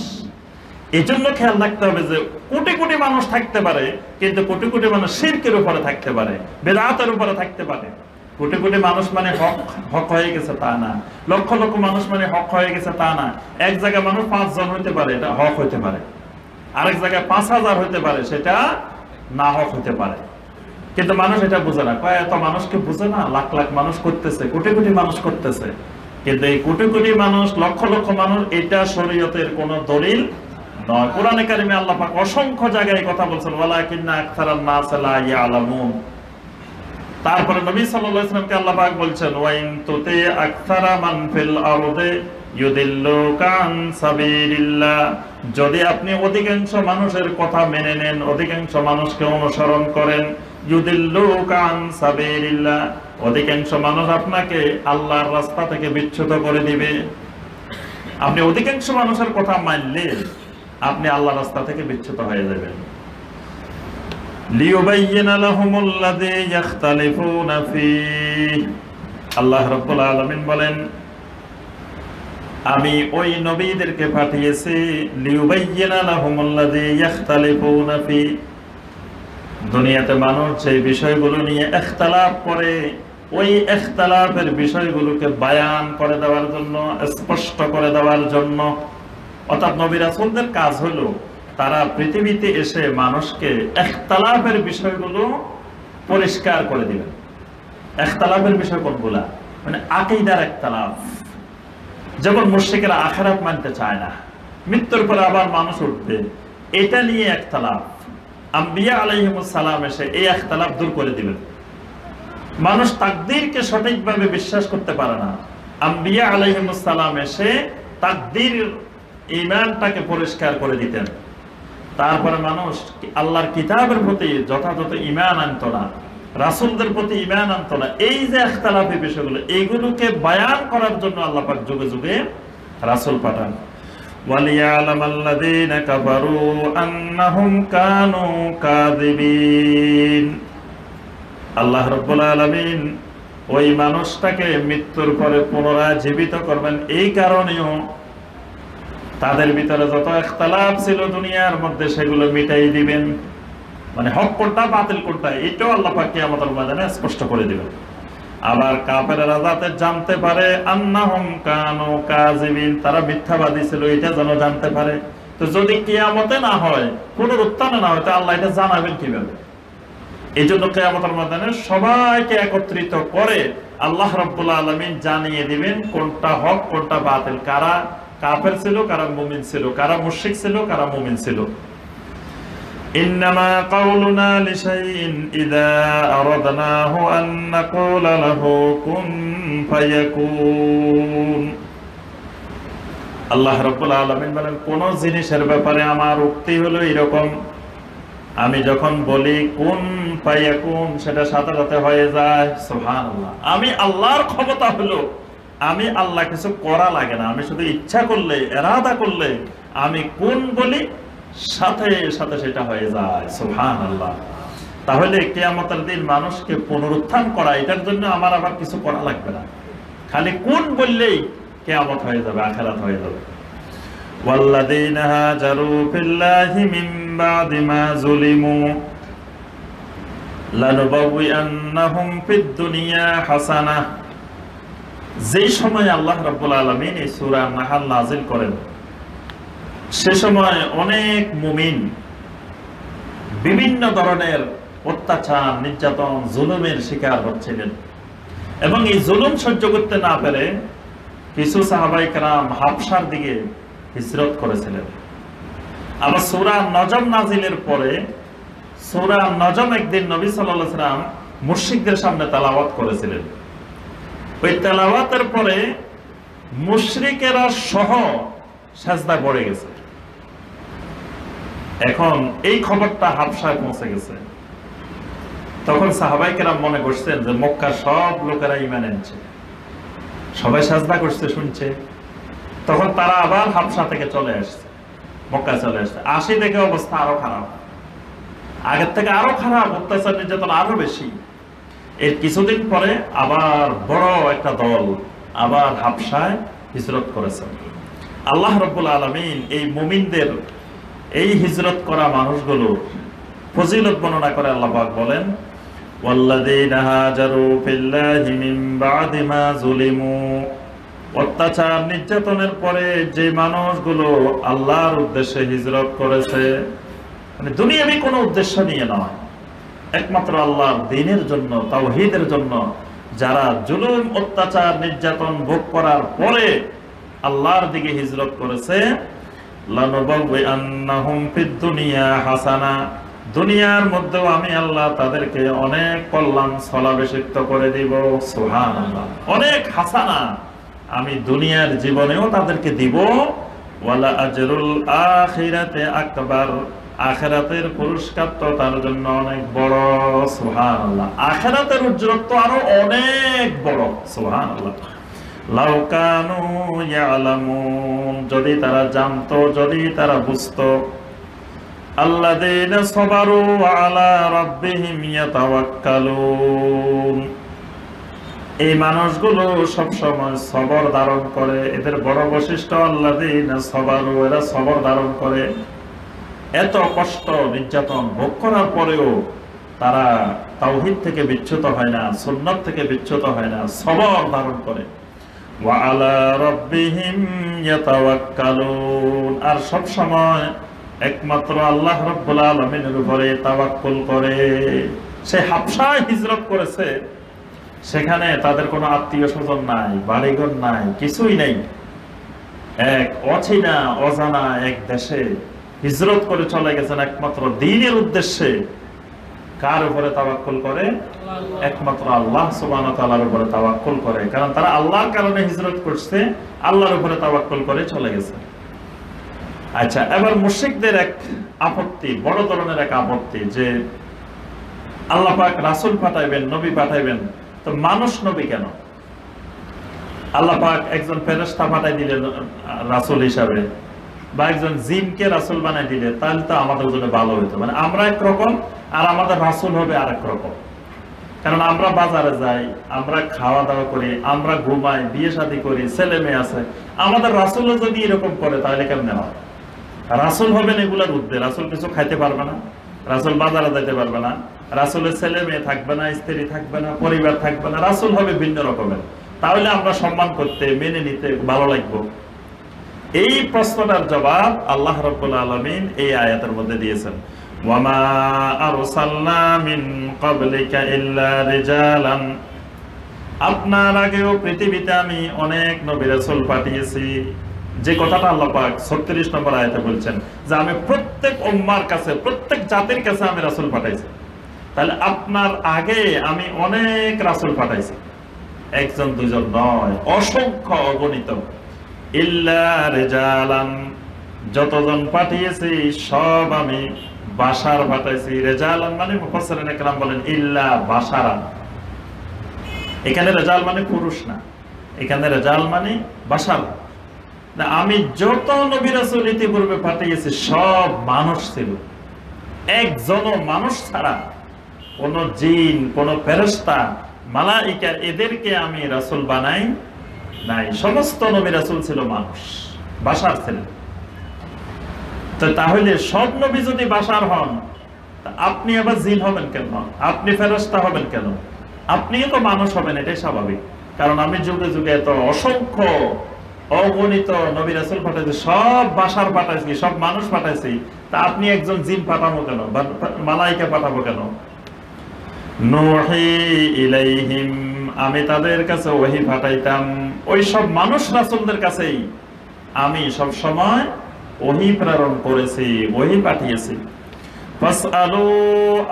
এই জন্য খেয়াল রাখতে হবে যে কোটি কোটি মানুষ থাকতে পারে, কিন্তু কোটি কোটি মানুষ শিরকের উপরে থাকতে পারে, বেদাতের উপরে থাকতে পারে। কোটি কোটি মানুষ মানে হক হয়ে গেছে তা না, লক্ষ লক্ষ মানুষ মানে হক হয়ে গেছে তা না। এক জায়গায় মানুষ 5 জন হইতে পারে, এটা হক হইতে পারে। আরেক জায়গায় 5000 হইতে পারে, সেটা না হক হইতে পারে। কিন্তু মানুষ এটা বুঝে না, কয় এত মানুষকে বুঝে না, লাখ লাখ মানুষ করতেছে, কোটি কোটি মানুষ করতেছে, কিন্তু এই কোটি কোটি মানুষ, লক্ষ লক্ষ মানুষ, এটা শরীয়তের কোন দলিল নয়। কোরআনে কারিমে আল্লাহ পাক অসংখ্য জায়গায় কথা বলছেন, ওয়ালাকিন্না আকসারান নাস লা ইয়ালামুন। তারপরে নবী সাল্লাল্লাহু আলাইহি ওয়াসাল্লামকে আল্লাহ পাক বলছেন, ওয়া ইন তুতি আকসারা মান ফিল আরদি ইউদিল্লুকা আন সাবিলিল্লাহ, যদি আপনি অধিকাংশ মানুষের কথা মেনে নেন, অধিকাংশ মানুষকে অনুসরণ করেন, ইউদিল্লুকা আন সাবিলিল্লাহ, অধিকাংশ মানুষ আপনাকে আল্লাহর রাস্তা থেকে বিচ্যুত করে দিবে। আপনি অধিকাংশ মানুষের কথা মানলে আপনি আল্লাহর রাস্তা থেকে বিচ্যুত হয়ে যাবেন। লিয়ুবাইয়িনা লাহুমুল্লাযী ইখতালিফুনা ফীহি, আল্লাহ রাব্বুল আলামিন বলেন, আমি ওই নবীদেরকে পাঠিয়েছি লিয়ুবাইয়িনা লাহুমুল্লাযী ইখতালিফুনা ফীহি, দুনিয়াতে মানুষ যে বিষয়গুলো নিয়ে ইখতিলাফ করে ওই ইখতিলাফের বিষয়গুলোকে বায়ান করে দেওয়ার জন্য, স্পষ্ট করে দেওয়ার জন্য। অর্থাৎ নবী রাসূলদের কাজ হলো তারা পৃথিবীতে এসে মানুষকে ইখতিলাফের বিষয়গুলো পরিষ্কার করে দিবেন। ইখতিলাফের বিষয় কোনগুলা? মানে আকীদার ইখতিলাফ, যেমন মুশরিকরা আখিরাত মানতে চায় না, মৃত্যুর পরে আবার মানুষ উঠবে, এটা নিয়ে ইখতিলাফ। আম্বিয়া আলাইহিমুস সালাম এসে এই ইখতিলাফ দূর করে দিবেন। মানুষ তাকদীরকে সঠিকভাবে বিশ্বাস করতে পারে না, আম্বিয়া আলাইহিমুস সালাম এসে তাকদীর ঈমানটাকে পরিষ্কার করে দিতেন। তারপরে মানুষ আল্লাহর কিতাবের প্রতি যথাযথ ঈমান আনতো না, রাসূলদের প্রতি ঈমান আনতো না। এই যে ইখতিলাফি বিষয়গুলো, এইগুলোকে বায়ান করার জন্য আল্লাহ পাক যুগে যুগে রাসূল পাঠান। ওয়ালিয়ালামাল্লাযীনা কাফারু আন্নাহুম কানু কাযিবিন, আল্লাহ রাব্বুল আলামিন ওই মানুষটাকে মৃত্যুর পরে পুনরায় জীবিত করবেন। এই কারণেও তাদের ভিতরে যত ইখতিলাফ ছিল দুনিয়ার মধ্যে সেগুলো মিটাই দিবেন। মানে হক কোনটা বাতিল কোনটা এটাও আল্লাহ পাক কিয়ামতের ময়দানে স্পষ্ট করে দিবেন। আবার কাফেররা যাতে জানতে পারে আন্নাহুম কানু কাযিবিন, তারা মিথ্যাবাদী ছিল, এটা যেন জানতে পারে। তো যদি কিয়ামতে না হয়, পুনরুত্থানে না হয়, তো আল্লাহ এটা জানাবেন কিভাবে? এই জন্য কিয়ামতের ময়দানে সবাইকে একত্রিত করে আল্লাহ রাব্বুল আলামিন জানিয়ে দিবেন কোনটা হক কোনটা বাতিল, কারা কাফের ছিল কারা মুমিন ছিল, কারা মুশরিক ছিল কারা মুমিন ছিল। ইন্নামা কাউলুনা লিশাইইন ইযা আরাদনাহু আন নাকুলা লাহু কুন ফায়াকুন, আল্লাহ রাব্বুল আলামিন বলেন কোন জিনিসের ব্যাপারে আমার উক্তি হলো এরকম, আমি যখন বলি কুন ফায়াকুন সেটা সাথে সাথে হয়ে যায়। সুবহানাল্লাহ, আমি আল্লাহর ক্ষমতা হলো আমি আল্লাহ কিছু করা লাগে না, আমি শুধু ইচ্ছা করলে ইরাদা করলে আমি কোন বলি সাথে সাথে সেটা হয়ে যায়। সুবহানাল্লাহ। তাহলে কিয়ামতের দিন মানুষকে পুনরুত্থান করা, এটার জন্য আমার আবার কিছু করা লাগবে না, খালি কোন বললেই কিয়ামত হয়ে যাবে, আখিরাত হয়ে যাবে। ওয়াল্লাযীনা হাজারু ফিল্লাহি মিন বাদি মা যুলিমু লানুবাউইআন্নাহুম ফিদ দুনিয়া হাসানাহ, যেই সময় আল্লাহ রাব্বুল আলামিন এই সূরা নাহল নাযিল করেন সে সময় অনেক মুমিন বিভিন্ন ধরনের অত্যাচার, নির্যাতন, জুলুমের শিকার হচ্ছিলেন এবং এই জুলুম সহ্য করতে না পেরে কিছু সাহাবায়ে কেরাম হাবশার দিকে হিজরত করেছিলেন। আবার সূরা নজম নাযিলের পরে সূরা নজম একদিন নবী সাল্লাল্লাহু আলাইহি ওয়াসাল্লাম মুশরিকদের সামনে তেলাওয়াত করেছিলেন। ওই তেলাওয়াতের পরে মুশরিকেরা সহ সাজদা পড়ে গেছে। এখন এই খবরটা হাবশায় পৌঁছে গেছে। তখন সাহাবায়ে কেরাম মনে করছেন যে মক্কার সব লোকেরা ঈমান এনেছে, সবাই সাজদা করছে শুনছে। তখন তারা আবার হাবশা থেকে চলে আসছে, মক্কায় চলে আসছে। আসি দেখে অবস্থা আরো খারাপ, আগের থেকে আরো খারাপ, অত্যাচার নির্যাতন আরো বেশি। এর কিছুদিন পরে আবার বড় একটা দল আবার হাবশায় হিজরত করেছে। আল্লাহ রাব্বুল আলামিন এই মুমিনদের এই হিজরত করা মানুষগুলো ফজিলত বর্ণনা করে আল্লাহ পাক বলেন, ওয়াল্লাযীনা হাজারু ফিল্লাহি মিন বাদি মা যুলিমু, অত্যাচার নির্যাতনের পরে যে মানুষগুলো আল্লাহর উদ্দেশ্যে হিজরত করেছে, মানে দুনিয়াবি কোনো উদ্দেশ্য নিয়ে নয়, একমাত্র আল্লাহর দ্বীনের জন্য, তাওহীদের জন্য, যারা জুলুম অত্যাচার নির্যাতন ভোগ করার পরে আল্লাহর দিকে হিজরত করেছে, লানুবাউইআন্নাহুম ফিদ দুনিয়া হাসানা, দুনিয়ার মধ্যেও আমি আল্লাহ তাদেরকে অনেক কল্যাণ স্থলাভিষিক্ত করে দিব। সুবহানাল্লাহ, অনেক হাসানা আমি দুনিয়ার জীবনেও তাদেরকে দিব, ওয়ালা আজরুল আখিরাতে আকবার, আখিরাতের পুরস্কার তো তার জন্য অনেক বড়। সুবহানাল্লাহ, আখিরাতের উজ্জ্বল তো আরো অনেক বড়। সুবহানাল্লাহ। লাউ কানু ইয়ালামুন, যদি তারা জানতো, যদি তারা বুঝতো, আল্লাযীনা সাবারু আলা রাব্বিহিম ইয়াতাওয়াক্কালুন, এই মানুষগুলো সব সময় সবর ধারণ করে। এদের বড় বৈশিষ্ট্য আল্লাযীনা সাবারু, এরা সবর ধারণ করে। এত কষ্ট নির্যাতন ভোগ করার পরেও তারা তাওহীদ থেকে বিচ্যুত হয় না, সুন্নাত থেকে বিচ্যুত হয় না, সবর ধারণ করে। ওয়া আলা রাব্বিহিম ইয়াতাওয়াক্কালুন, আর সব সময় একমাত্র আল্লাহ রাব্বুল আলামিনের উপরে তাওয়াক্কুল করে। সে হাবশায় হিজরত করেছে, সেখানে তাদের কোনো আত্মীয় স্বজন নাই, বাড়িঘর নাই, কিছুই নেই। এক অচেনা অজানা এক দেশে হিজরত করে চলে গেছেন একমাত্র দ্বীনের উদ্দেশ্যে। কার উপরে তাওয়াক্কুল করে? একমাত্র আল্লাহ সুবহানাহু ওয়া তাআলার উপরে তাওয়াক্কুল করে। কারণ তারা আল্লাহর কারণে হিজরত করছে, আল্লাহর উপরে তাওয়াক্কুল করে চলে গেছে। আচ্ছা, এবার মুশরিকদের এক আপত্তি, বড় ধরনের এক আপত্তি, যে আল্লাহ পাক রাসূল পাঠাইবেন, নবী পাঠাইবেন, তো মানুষ নবী কেন? আল্লাহ পাক একজন ফেরেশতা পাঠাই দিলেন রাসূল হিসাবে, বা একজন জিনকে রাসূল বানাই দিলে, তাহলে তো আমাদের জন্য ভালো হতো। মানে আমরা একরকম আর আমাদের রাসূল হবে আরেক রকম। কারণ আমরা বাজারে যাই, আমরা খাওয়া দাওয়া করি, আমরা ঘুমাই, বিয়ে শাদী করি, ছেলে মেয়ে আছে। আমাদের রাসূলও যদি এরকম করে তাহলে কেমনে হয়? রাসূল হবেন এগুলার ঊর্ধ্বে। রাসূল কিছু খাইতে পারবে না, রাসূল বাজারে যাইতে পারবে না, রাসূলের ছেলে মেয়ে থাকবে না, স্ত্রী থাকবে না, পরিবার থাকবে না, রাসূল হবে ভিন্ন রকমের। তাহলে আমরা সম্মান করতে, মেনে নিতে ভালো লাগবে। এই প্রশ্নটার জবাব আল্লাহ রাব্বুল আলামিন এই আয়াতের মধ্যে দিয়েছেন। ওয়ামা আরসালনা মিন ক্বাবলিকা ইল্লা রিজালান, আপনার আগেও পৃথিবীতে আমি অনেক নবী রাসূল পাঠিয়েছি। যে কথাটা আল্লাহ পাক 36 নম্বর আয়াতে বলছেন যে আমি প্রত্যেক উম্মার কাছে, প্রত্যেক জাতির কাছে আমি রাসূল পাঠাইছি। তাহলে আপনার আগে আমি অনেক রাসূল পাঠাইছি, একজন দুইজন নয়, অসংখ্য অগণিত। ইল্লা রিজালান, যতজন পাঠিয়েছি সব আমি বাশার পাঠাইছি। রিজালান মানে মুফাসসিরিন ইকরাম বলেন ইল্লা বাশারা। এখানে রিজাল মানে পুরুষ না, এখানে রিজাল মানে বাশার। না, আমি যত নবী রাসূল ইতিপূর্বে পাঠিয়েছি সব মানুষ ছিল, একজনও মানুষ ছাড়া, কোন জিন, কোন ফেরেশতা, মালাইকা, এদেরকে আমি রাসূল বানাই নাই। সমস্ত নবী রাসূল ছিল মানুষ, বাশার ছিলেন। তো তাহলে সব নবী যদি বাশার হন, আপনি আবার জিন হবেন কেন? আপনি ফেরেশতা হবেন কেন? আপনিও তো মানুষ হবেন, এটাই স্বাভাবিক। কারণ আমি যুগে যুগে এত অসংখ্য অগণিত নবী রাসূল পাঠাইছি, সব বাশার পাঠাইছি, সব মানুষ পাঠাইছি, তা আপনি একজন জিন পাঠাবো কেন, মালাইকা পাঠাবো কেন? নূহি ইলাইহিম, আমি তাদের কাছে ওহী পাঠাইতাম, ওই সব মানুষ রাসূলদের কাছেই আমি সব সময় ওহী প্রেরণ করেছি, ওহী পাঠিয়েছি। ফাসআলু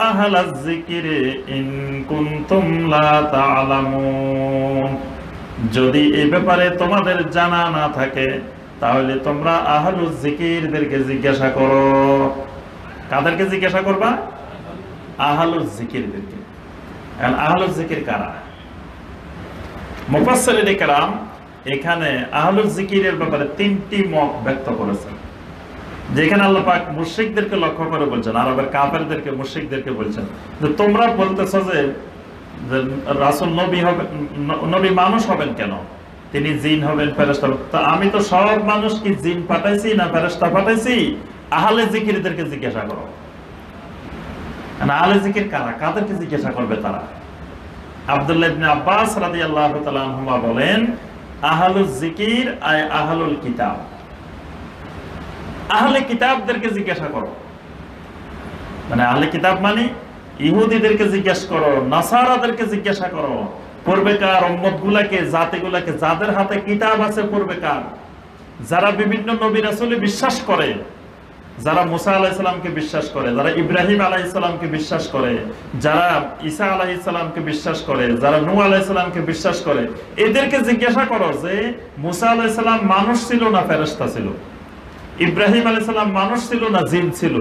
আহলাজ যিকরি ইন কুনতুম লা তা'লামুন, যদি এই ব্যাপারে তোমাদের জানা না থাকে তাহলে তোমরা আহলুজ যিকিরদেরকে জিজ্ঞাসা করো। কাদেরকে জিজ্ঞাসা করবা? আহলুজ যিকিরদেরকে। এখন আহলুজ যিকির কারা? মুফাসসিরিন ইকরাম এখানে আহলুজ যিকিরের ব্যাপারে 3টি মত ব্যক্ত করেছেন। যেখানে আল্লাহ পাক মুশরিকদেরকে লক্ষ্য করে বলছেন, আরবের কাফেরদেরকে, মুশরিকদেরকে বলছেন যে তোমরা বলতেছো যে রাসূল নবী হবে, নবী মানুষ হবেন কেন? তিনি জিন হবেন, ফেরেশতা হবেন। তো আমি তো সব মানুষ কি জিন পাঠাইছি না ফেরেশতা পাঠাইছি? আহলে যিকিরদেরকে জিজ্ঞাসা করো। আহলে যিকির কারা? কাদেরকে জিজ্ঞাসা করবে তারা? আব্দুল্লাহ ইবনে আব্বাস রাদিয়াল্লাহু তাআলা আনহুমা বলেন, আহলুজ যিকির আয় আহলুল কিতাব, আহলে কিতাবদেরকে জিজ্ঞাসা করো। মানে আহলে কিতাব মানে ইহুদিদেরকে জিজ্ঞাসা করো, নাসারাদেরকে জিজ্ঞাসা করো, পূর্বেকার উম্মতগুলাকে, জাতিগুলাকে, যাদের হাতে কিতাব আছে পূর্বেকার, যারা বিভিন্ন নবী রাসূলে বিশ্বাস করে, যারা মুসা আলাইহিস সালামকে বিশ্বাস করে, যারা ইব্রাহিম আলাইহিস সালামকে বিশ্বাস করে, যারা ঈসা আলাইহিস সালামকে বিশ্বাস করে, যারা নূহ আলাইহিস সালামকে বিশ্বাস করে, এদেরকে জিজ্ঞাসা করো যে মুসা আলাইহিস সালাম মানুষ ছিল না ফেরেশতা ছিল, ইব্রাহিম আলাইহিস সালাম মানুষ ছিল না জিন ছিল।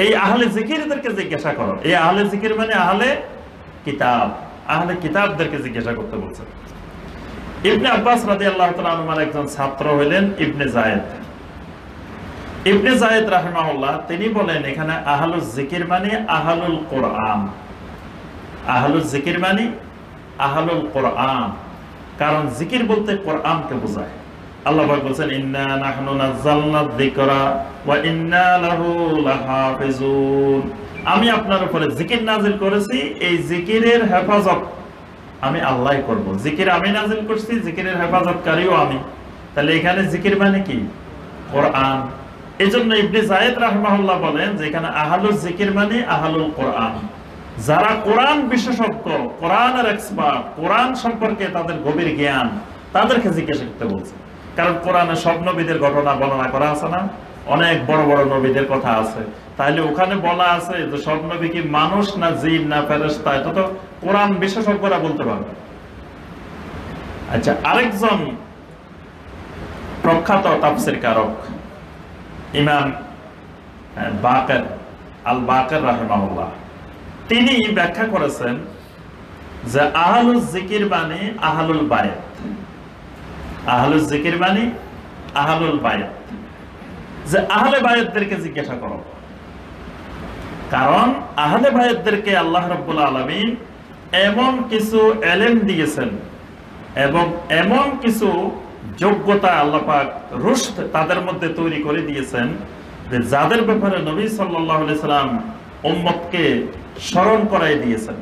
এই আহলে জিকিরদেরকে জিজ্ঞাসা করো। এই আহলে জিকির মানে আহলে কিতাব, আহলে কিতাবদেরকে জিজ্ঞাসা করতে বলছে। ইবনে আব্বাস রাদিয়াল্লাহু তাআলা আনহুর একজন ছাত্র হলেন ইবনে যায়েদ। ইবনে যায়েদ রাহিমাহুল্লাহ তিনি বলেন এখানে আহলুল জিকির মানে আহলুল কোরআন। আহলুল জিকির মানে আহলুল কোরআন, কারণ জিকির বলতে কোরআনকে বোঝায়। আল্লাহ পাক বলেন ইন্না নাহনু নাযালনা যিকরা ওয়া ইন্না লাহু লাহাফিজুন। আমি আপনার উপরে জিকির নাযিল করেছি, এই জিকিরের হেফাজত আমি আল্লাহই করব। জিকির আমি নাযিল করছি, জিকিরের হেফাজতকারীও আমি। তাহলে এখানে জিকির মানে কি? কোরআন। এজন্য ইবনে যায়েদ রাহিমাহুল্লাহ বলেন যে এখানে আহলুল জিকির মানে আহলুল কোরআন, যারা কোরআন বিশেষজ্ঞ, কোরআনের এক্সপার্ট, কোরআন সম্পর্কে তাদের গভীর জ্ঞান, তাদেরকে জিজ্ঞাসা করতে বলছে। কারণ কোরআনে সব নবীদের ঘটনা বর্ণনা করা আছে না, অনেক বড় বড় নবীদের কথা আছে। তাহলে ওখানে বলা আছে যে সব নবী কি মানুষ না জিন না ফেরেশতা, এটা তো কোরআন বিশেষজ্ঞরা বলতে পারবে। আচ্ছা, আরেকজন প্রখ্যাত তাফসীর কারক ইমাম বাকের আল বাকের রাহিমাহুল্লাহ তিনি ব্যাখ্যা করেছেন যে আহলুল জিকির মানে আহলুল বায়াত। আহলুল জিকির মানে আহলুল বায়াত, যে আহলে বায়াতদেরকে জিজ্ঞাসা করো। কারণ আহলে বায়াতদেরকে আল্লাহ রাব্বুল আলামিন এমন কিছু ইলম দিয়েছেন এবং এমন কিছু যোগ্যতা আল্লাহ পাক রুশদ তাদের মধ্যে তৈরি করে দিয়েছেন যে যাদের ব্যাপারে নবী সাল্লাল্লাহু আলাইহি সাল্লাম উম্মতকে স্মরণ করাই দিয়েছেন।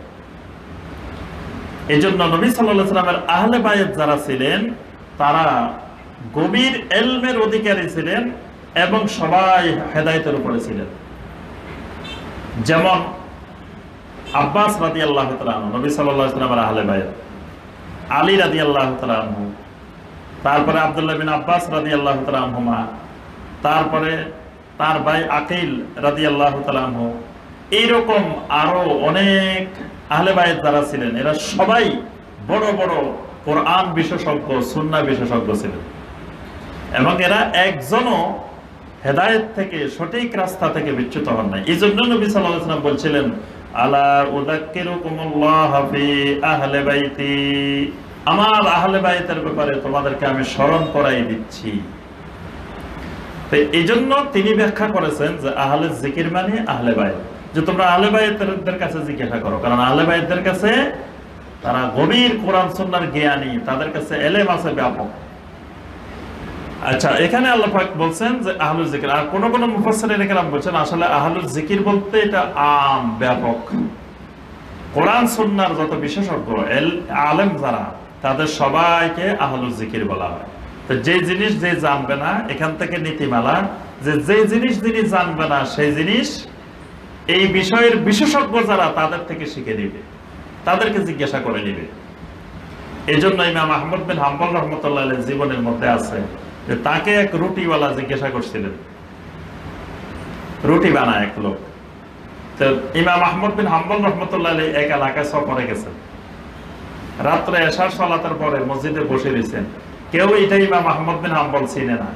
এজন্য নবী সাল্লাল্লাহু আলাইহি সাল্লামের আহলে বায়াত যারা ছিলেন তারা গভীর ইলমের অধিকারী ছিলেন এবং সবাই হেদায়েতের উপরে ছিলেন। যেমন আব্বাস রাদিয়াল্লাহু তাআলা আনহু নবী সাল্লাল্লাহু আলাইহি সাল্লামের আহলে বায়াত, আলী রাদিয়াল্লাহু তাআলা আনহু, তারপরে আব্দুল্লাহ বিন আব্বাস রাদিয়াল্লাহু তাআলা আনহুমা, তারপরে তার ভাই আকিল রাদিয়াল্লাহু তাআলা আনহু, এইরকম আরো অনেক আহলে বায়াত যারা ছিলেন এরা সবাই বড় বড় কোরআন বিশেষজ্ঞ, সুন্নাহ বিশেষজ্ঞ ছিলেন এবং এরা একজনও হেদায়েত থেকে, সঠিক রাস্তা থেকে বিচ্যুত হন নাই। এই জন্য নবী সাল্লাল্লাহু আলাইহি ওয়াসাল্লাম বলছিলেন আলা উযাক্কিরুকুমুল্লাহ ফি আহলি বাইতি, আমার আহলে বায়াতের ব্যাপারে তোমাদেরকে আমি স্মরণ করাই দিচ্ছি। তো এই জন্য তিনি ব্যাখ্যা করেছেন যে আহলে জিকির মানে আহলে বায়াত, যে তোমরা আহলে বায়াতদের কাছে জিজ্ঞাসা করো, কারণ আহলে বায়াতদের কাছে তারা গভীর কোরআন সুন্নাহর জ্ঞানী, তাদের কাছে ইলম আছে ব্যাপক। আচ্ছা, এখানে আল্লাহ পাক বলছেন যে আহলুল জিকির। আর কোন কোন মুফাসসিরিন কেরাম বলছেন আসলে আহলুল জিকির বলতে এটা আম, ব্যাপক। কোরআন সুন্নাহর যত বিশেষজ্ঞ আলেম যারা, তাদের সবাইকে আহলুল জিকির বলা হয়। তো যে জিনিস যে জানবে না, এখান থেকে নীতিমালা যে যে জিনিস যিনি জানবে না সেই জিনিস এই বিষয়ের বিশেষজ্ঞ যারা তাদের থেকে শিখে নিবে, তাদেরকে জিজ্ঞাসা করে নিবে। এই জন্য ইমাম আহমদ বিন হাম্বল রাহমাতুল্লাহ আলাইহির জীবনের মধ্যে আছে যে তাকে এক রুটিওয়ালা জিজ্ঞাসা করছিলেন, রুটি বানায় এক লোক। তো ইমাম আহমদ বিন হাম্বল রাহমাতুল্লাহ আলাইহি এক এলাকায় সফরে গেছেন, রাত্রে এশার সালাতের পরে মসজিদে বসে রয়েছেন। কেউ এটা ইমাম আহমদ বিন হাম্বল চিনে না।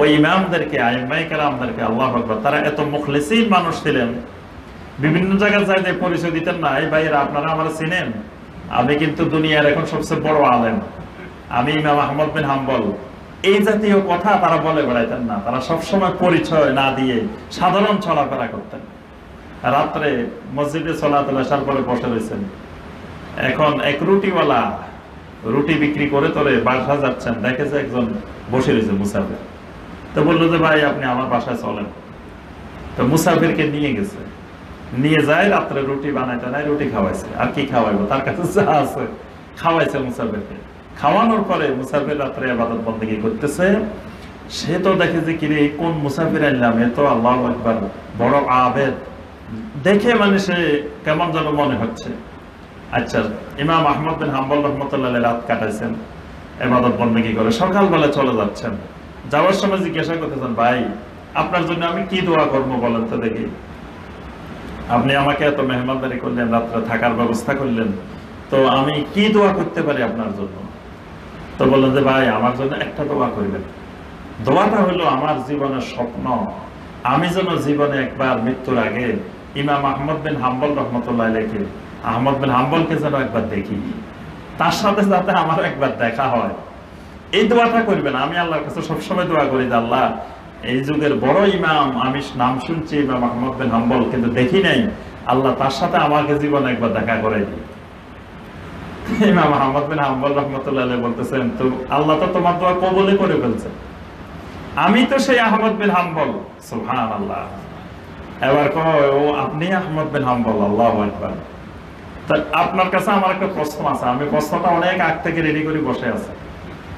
ওই ইমামদেরকে, আইম্মায়ে কেরামদেরকে, আল্লাহু আকবার, তারা এত মুখলিসিন মানুষ ছিলেন, বিভিন্ন জায়গায় যাই পরিচয় দিতেন না, এই ভাইয়েরা আপনারা আমার চিনেন, আমি কিন্তু দুনিয়ার এখন সবচেয়ে বড় আলেম, আমি ইমাম আহমদ বিন হাম্বল, এই জাতীয় কথা তারা বলে বেড়াইতেন না। তারা সবসময় পরিচয় না দিয়ে সাধারণ চলাফেরা করতেন। রাত্রে মসজিদে সালাতুল ইশার পরে বসে রয়েছেন। এখন এক রুটিওয়ালা রুটি বিক্রি করে তোরে বাসা যাচ্ছেন, দেখেছে একজন বসে রয়েছে মুসাফির। তো বললো যে ভাই আপনি আমার বাসায় চলেন। তো মুসাফিরকে নিয়ে গেছে, নিয়ে যায়, রাত্রে রুটি বানাইতে নাই, রুটি খাওয়াইছে। আর কি খাওয়াইবো, তার কাছে যা আছে খাওয়াইছে মুসাফিরকে। খাওয়ানোর পরে মুসাফির রাত্রে ইবাদত বন্দেগী করতেছে। সে তো দেখে যে কিরে কোন মুসাফির আনলাম, এ তো আল্লাহু আকবার বড় আবেদ, দেখে মানে সে কেমন যেন মনে হচ্ছে। আচ্ছা, ইমাম আহমদ বিন হাম্বল রাহমাতুল্লাহ আলাইহি রাত কাটাইছেন ইবাদত বন্দেগী করে, সকালবেলা চলে যাচ্ছেন। যাওয়ার সময় জিজ্ঞাসা করতেছেন, ভাই আপনার জন্য আমি কি দোয়া করবো বলেন তো দেখি। আপনি আমাকে এত মেহমানদারি করলেন, রাত্রে থাকার ব্যবস্থা করলেন, তো আমি কি দোয়া করতে পারি আপনার জন্য? তো বললেন যে ভাই আমার জন্য একটা দোয়া করবেন। দোয়াটা হলো আমার জীবনের স্বপ্ন, আমি যেন জীবনে একবার মৃত্যুর আগে ইমাম আহমদ বিন হাম্বল রহমতুল্লাহ আলাইহি, আহমদ বিন হাম্বলকে যেন একবার দেখি, তার সাথে যাতে আমার একবার দেখা হয়, এই দোয়াটা করবেন। আমি আল্লাহর কাছে সবসময় দোয়া করি যে আল্লাহ, এই যুগের বড় ইমাম, আমি নাম শুনছি ইমাম আহমদ বিন হাম্বল, কিন্তু দেখি নাই, আল্লাহ তার সাথে আমাকে জীবনে একবার দেখা করাই দিই। ইমাম আহমদ বিন হাম্বল রহমতুল্লাহ আলাইহি বলতেছেন, তো আল্লাহ তো তোমার দোয়া কবুলই করে ফেলছে, আমি তো সেই আহমদ বিন হাম্বল। সুবহানাল্লাহ। এবার কয়, ও আপনি আহমদ বিন হাম্বল, আল্লাহু আকবার। তা আপনার কাছে আমার একটা প্রশ্ন আছে, আমি প্রশ্নটা অনেক আগ থেকে রেডি করে বসে আছি,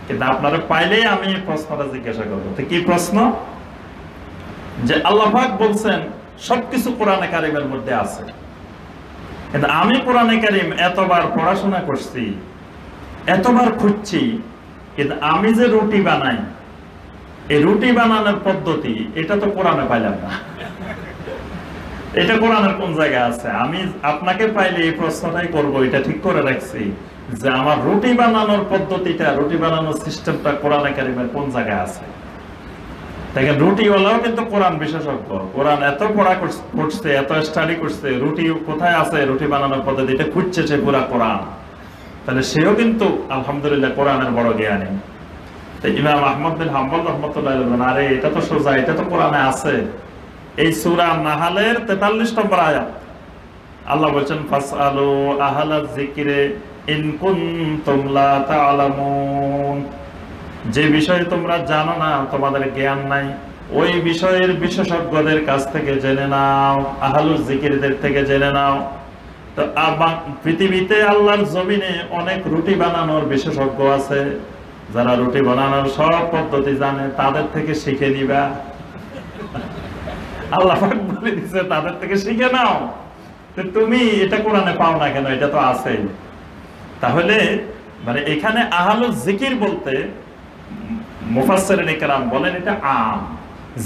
কিন্তু আপনারা পাইলেই আমি প্রশ্নটা জিজ্ঞাসা করবো। তো কি প্রশ্ন? যে আল্লাহ পাক বলছেন সবকিছু কোরআনে কারিমের মধ্যে আছে, কিন্তু আমি কোরআনে কারিম এতবার পড়াশোনা করছি, এতবার খুঁজছি, কিন্তু আমি যে রুটি বানাই, এই রুটি বানানোর পদ্ধতি এটা তো কোরআনে পাইলাম না। এটা কোরআনের কোন জায়গায় আছে? আমি আপনাকে পাইলে এই প্রশ্নটাই করবো, এটা ঠিক করে রাখছি যে আমার রুটি বানানোর পদ্ধতিটা, রুটি বানানোর সিস্টেমটা কোরআনে কারিমের কোন জায়গায় আছে। দেখেন, রুটিওয়ালাও কিন্তু কোরআন বিশেষজ্ঞ, কোরআন এত পড়া করছে, এত স্টাডি করছে, রুটি কোথায় আছে, রুটি বানানোর পদ্ধতিটা খুঁজছে সে পুরা কোরআন, তাহলে সেও কিন্তু আলহামদুলিল্লাহ কোরআনের বড় জ্ঞানী। ইমাম আহমদ বিন হাম্বল রহমতুল্লাহ আলাইহি, আরে এটা তো সোজা, এটা তো কোরআনে আছে। এই সূরা নাহলের 43 নম্বর আয়াত আল্লাহ বলেন, ফাসআলু আহলা যিকরি ইন কুনতুম লা তা'লামুন। যে বিষয়ে তোমরা জানো না, তোমাদের জ্ঞান নাই, ওই বিষয়ের বিশেষজ্ঞদের কাছ থেকে জেনে নাও, আহলুল যিকরদের থেকে জেনে নাও। তো পৃথিবীতে আল্লাহর জমিনে অনেক রুটি বানানোর বিশেষজ্ঞ আছে, যারা রুটি বানানোর সব পদ্ধতি জানে, তাদের থেকে শিখে নিবা। আল্লাহ পাক বলে দিয়েছে তাদের থেকে শিখে নাও। তুমি এটা কোরআনে পাও না কেন? এটা তো আছে। তাহলে মানে এখানে আহলুল যিকির বলতে মুফাসসিরিন ইকরাম বলেন এটা আম,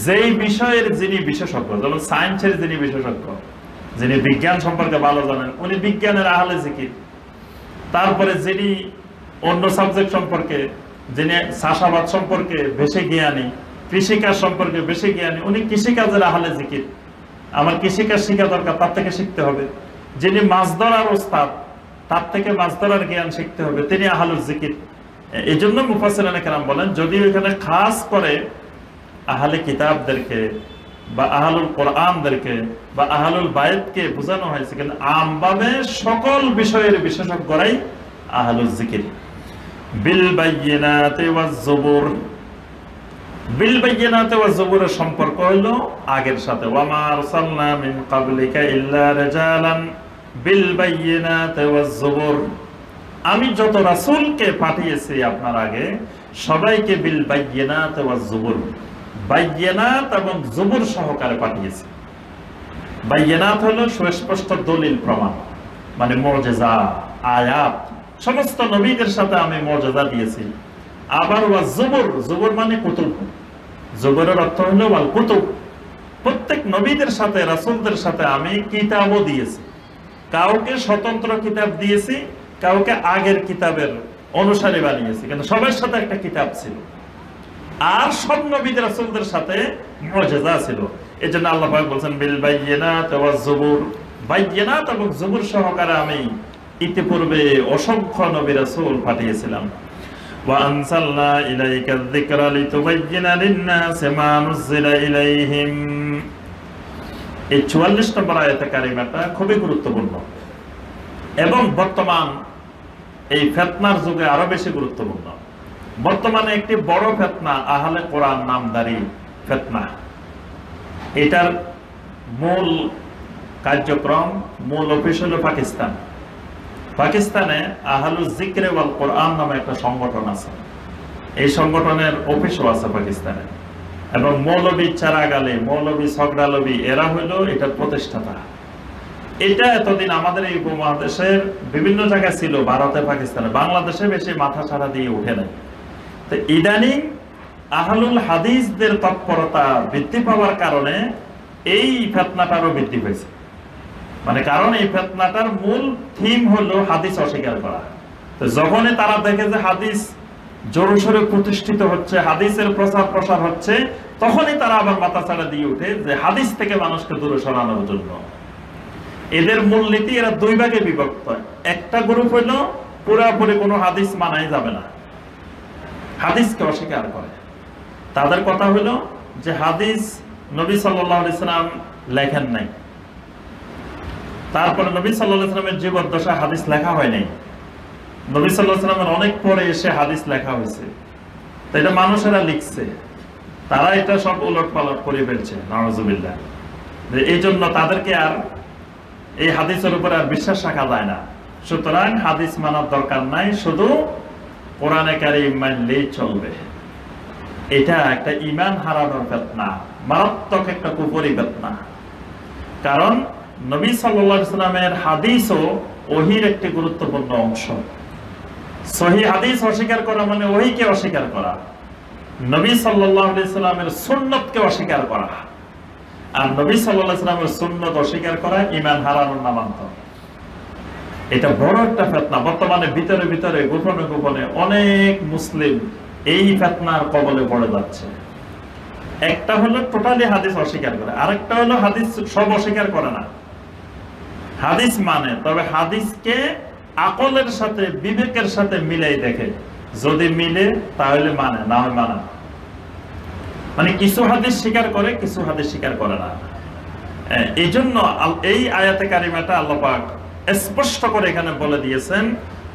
যেই বিষয়ের যিনি বিশেষজ্ঞ, যেমন সায়েন্সের যিনি বিশেষজ্ঞ, যিনি বিজ্ঞান সম্পর্কে ভালো জানেন, উনি বিজ্ঞানের আহলে যিকির। তারপরে যিনি অন্য সাবজেক্ট সম্পর্কে, যিনি চাষাবাদ সম্পর্কে বেশি জ্ঞানী, কৃষিকাজ সম্পর্কে বেশি জ্ঞানী, উনি কৃষিকাজের আহলে যিকির। আমার কৃষিকাজ শিখা দরকার, তার থেকে শিখতে হবে। যিনি মাছ ধরার ওস্তাদ, তার থেকে মাছ ধরার জ্ঞান শিখতে হবে, তিনি আহলুল যিকির। এই জন্য মুফাসসিরিন কেরাম বলেন, যদিও এখানে খাস করে আহলে কিতাবদেরকে বা আহলুল কোরআনদেরকে বা আহলুল বাইতকে বোঝানো হয়েছে, কিন্তু আমভাবে সকল বিষয়ের বিশেষজ্ঞরাই আহলুল যিকির। বিল বাইয়িনাতি ওয়াজ জুবুর, বিল বাইয়িনাতি ওয়াজ জুবুরের সম্পর্ক হলো আগের সাথে, ওয়া মা আরসালনা মিন ক্বাবলিকা ইল্লা রিজালান বিল বাইয়িনাতি ওয়াজ জুবুর। আমি যত রাসূলকে পাঠিয়েছি আপনার আগে, সবাইকে বিল বাইয়িনাত ওয়াজ জুবুর, বাইয়িনাত এবং জুবুর সহকারে পাঠিয়েছি। বাইয়িনাত হলো সুস্পষ্ট দলিল প্রমাণ, মানে মুজিজা, আয়াত। সমস্ত নবীদের সাথে আমি মুজিজা দিয়েছি। আবার ওয়াজ জুবুর, জুবুর মানে কুতুব, জুবুরের অর্থ হলো ওয়াল কুতুব। প্রত্যেক নবীদের সাথে, রাসূলদের সাথে আমি কিতাবও দিয়েছি। কাউকে স্বতন্ত্র কিতাব দিয়েছি, কাউকে আগের কিতাবের অনুসারী বানিয়েছি, কিন্তু সবার সাথে একটা কিতাব ছিল। আর সব নবীদের রাসূলদের সাথে মুজিজা ছিল। এজন্য আল্লাহ পাক বলেন বিল বাইয়িনাত ওয়াজ জুবুর, বাইয়িনাত এবং জুবুর সহকারে আমি ইতিপূর্বে অসংখ্য নবী রাসূল পাঠিয়েছিলাম। ওয়া আনসালনা ইলাইকা যিকরা লিতুবায়্যিনা লিন-নাসি মা নুযিলা ইলাইহিম। এই 44 নম্বর আয়াতে কারিমাটা খুবই গুরুত্বপূর্ণ এবং বর্তমান এই ফিতনার যুগে আরো বেশি গুরুত্বপূর্ণ। বর্তমানে একটি বড় ফিতনা আহলে কোরআন নামধারী ফিতনা। এটার মূল কার্যক্রম, মূল অফিস হলো পাকিস্তান। পাকিস্তানে আহলুল যিকর ওয়াল কোরআন নামে একটা সংগঠন আছে। এই সংগঠনের অফিসও আছে পাকিস্তানে, এবং মৌলভী চারাগালি, মৌলভী সগরালভী, এরা হইল এটার প্রতিষ্ঠাতা। এটা এতদিন আমাদের এই উপমহাদেশের বিভিন্ন জায়গায় ছিল, ভারতে, পাকিস্তানে, বাংলাদেশে বেশি মাথা ছাড়া দিয়ে উঠে নাই। তো ইদানিং আহলুল হাদিসদের তৎপরতা বৃদ্ধি পাওয়ার কারণে এই ফিতনাটারও বৃদ্ধি পেয়েছে। মানে কারণ এই ফিতনাটার মূল থিম হলো হাদিস অস্বীকার করা। তো যখনই তারা দেখে যে হাদিস জোরে সোরে প্রতিষ্ঠিত হচ্ছে, হাদিসের প্রচার প্রসার হচ্ছে, তখনই তারা আবার মাথা ছাড়া দিয়ে উঠে যে হাদিস থেকে মানুষকে দূরে সরানোর জন্য। এদের মূলনীতি এরা দুই ভাগে বিভক্ত। একটা গ্রুপ হইল পুরোপুরি কোনো হাদিস মানাই যাবে না, হাদিসকে অস্বীকার করে। তাদের কথা হলো যে হাদিস নবী সাল্লাল্লাহু আলাইহি সাল্লাম লেখেন নাই, তারপরে নবী সাল্লাল্লাহু আলাইহি সাল্লামের জীবদ্দশায় হাদিস লেখা হয় নাই, নবী সাল্লাল্লাহু আলাইহি সাল্লামের অনেক পরে এসে হাদিস লেখা হয়েছে। তো এটা মানুষেরা লিখছে, তারা এটা সব উলটপালট করে ফেলছে, নাউযুবিল্লাহ। এই জন্য তাদেরকে আর এই হাদিসের উপর আর বিশ্বাস রাখা যায় না। সুতরাং হাদিস মানার দরকার নাই, শুধু কোরআনে কারীম মানলেই চলবে। এটা একটা ঈমান হারানোর ফিতনা, মারাত্মক একটা কুফরি ফিতনা। কারণ নবী সাল্লাল্লাহু আলাইহি সাল্লামের হাদিসও ওহীর একটি গুরুত্বপূর্ণ অংশ। সহিহ হাদিস অস্বীকার করা মানে ওহীকে অস্বীকার করা, নবী সাল্লাল্লাহু আলাইহি সাল্লামের সুন্নতকে অস্বীকার করা। আর নবী সাল্লাল্লাহু আলাইহি সাল্লামের সুন্নত অস্বীকার করা ঈমান হারানোর নামান্তর। এটা বড় একটা ফিতনা। বর্তমানে ভিতরে ভিতরে গোপনে গোপনে অনেক মুসলিম এই ফিতনার কবলে পড়ে যাচ্ছে। একটা হলো টোটালি হাদিস অস্বীকার করে, আরেকটা হলো হাদিস সব অস্বীকার করে না, হাদিস মানে, তবে হাদিসকে আকলের সাথে বিবেকের সাথে মিলাই দেখে, যদি মিলে তাহলে মানে, না হয় মানে না। মানে কিছু হাদিস স্বীকার করে, কিছু হাদিস স্বীকার করে না। এই জন্য এই আয়াতে কারিমাটা আল্লাহ পাক স্পষ্ট করে এখানে বলে দিয়েছেন,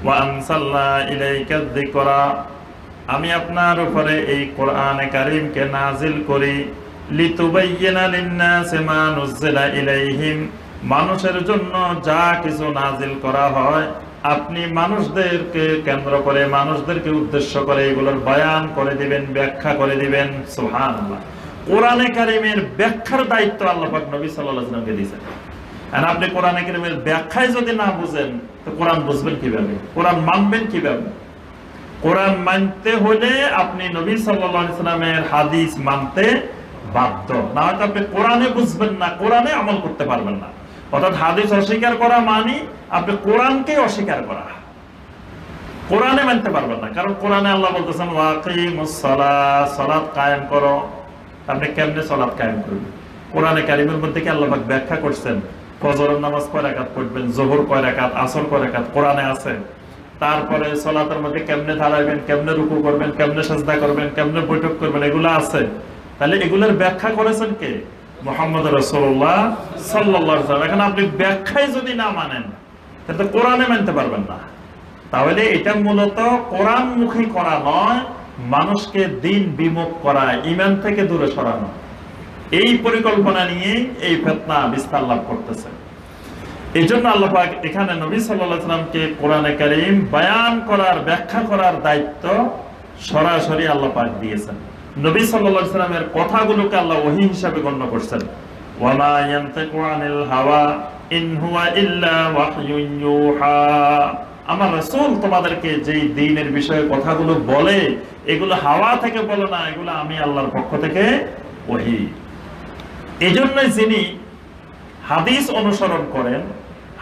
ওয়া আনসালনা ইলাইকা যিকরা, আমি আপনার উপরে এই কোরআনে কারীমকে নাজিল করি, লিতুবাইয়িনা লিন-নাসি মা নুজিলা ইলাইহিম, মানুষের জন্য যা কিছু নাজিল করা হয় আপনি মানুষদেরকে কেন্দ্র করে, মানুষদেরকে উদ্দেশ্য করে এগুলোর বয়ান করে দিবেন, ব্যাখ্যা করে দিবেন। সুবহানাল্লাহ। কোরআনে কারীমের ব্যাখ্যার দায়িত্ব আল্লাহ পাক নবী সাল্লাল্লাহু আলাইহি ওয়াসাল্লামকে দিয়েছেন। আর আপনি কোরআনে কারীমের ব্যাখ্যাই যদি না বুঝেন তো কোরআন বুঝবেন কিভাবে, কোরআন মানবেন কিভাবে? কোরআন মানতে হলে আপনি নবী সাল্লাল্লাহু আলাইহি ওয়াসাল্লামের হাদিস মানতে বাধ্য, না হলে আপনি কোরআনে বুঝবেন না, কোরআনে আমল করতে পারবেন না। অর্থাৎ হাদিস অস্বীকার করা মানে আপনি কোরআনকে অস্বীকার করা, কোরআনে মানতে পারবেন না। কারণ কোরআনে আল্লাহ বলতেছেন ওয়াকিমুস সালাত, সালাত কায়েম করো। আপনি কেমনে সালাত কায়েম করবেন? কোরআনে কারীমের মধ্যে কি আল্লাহ পাক ব্যাখ্যা করছেন ফজরের নামাজ কয় রাকাত পড়বেন, যোহর কয় রাকাত, আসর কয় রাকাত? কোরআনে আছে। তারপরে সালাতের মধ্যে কেমনে দাঁড়াবেন, কেমনে রুকু করবেন, কেমনে সিজদা করবেন, কেমনে বৈঠক করবেন, এগুলো আছে। তাহলে এগুলোর ব্যাখ্যা করেছেন কে? মুহাম্মদ রাসূলুল্লাহ সাল্লাল্লাহু আলাইহি ওয়াসাল্লাম। এখন আপনি ব্যাখ্যাই যদি না মানেন তাহলে তো কোরআনে মানতে পারবেন না। তাহলে এটা মূলত কোরআনমুখী করা নয়, মানুষকে দিন বিমুখ করা, ঈমান থেকে দূরে সরানো, এই পরিকল্পনা নিয়ে এই ফিতনা বিস্তার লাভ করতেছে। এই জন্য আল্লাহ পাক এখানে নবী সাল্লাল্লাহু আলাইহি ওয়াসাল্লামকে কোরআনে কারীম বয়ান করার, ব্যাখ্যা করার দায়িত্ব সরাসরি আল্লাহ পাক দিয়েছেন। নবী সাল্লাল্লাহু আলাইহি ওয়াসাল্লামের কথাগুলোকে আল্লাহ ওহী হিসাবে গণ্য করছেন। ওয়া মা ইয়ানতিকু আনিল হাওয়া ইন হুয়া ইল্লা ওয়াহয়ুন ইউহা, আমার রাসূল তোমাদেরকে যেই দ্বীনের বিষয়ে কথাগুলো বলে এগুলো হাওয়া থেকে বলে না, এগুলো আমি আল্লাহর পক্ষ থেকে ওহী। এজন্য যিনি হাদিস অনুসরণ করেন,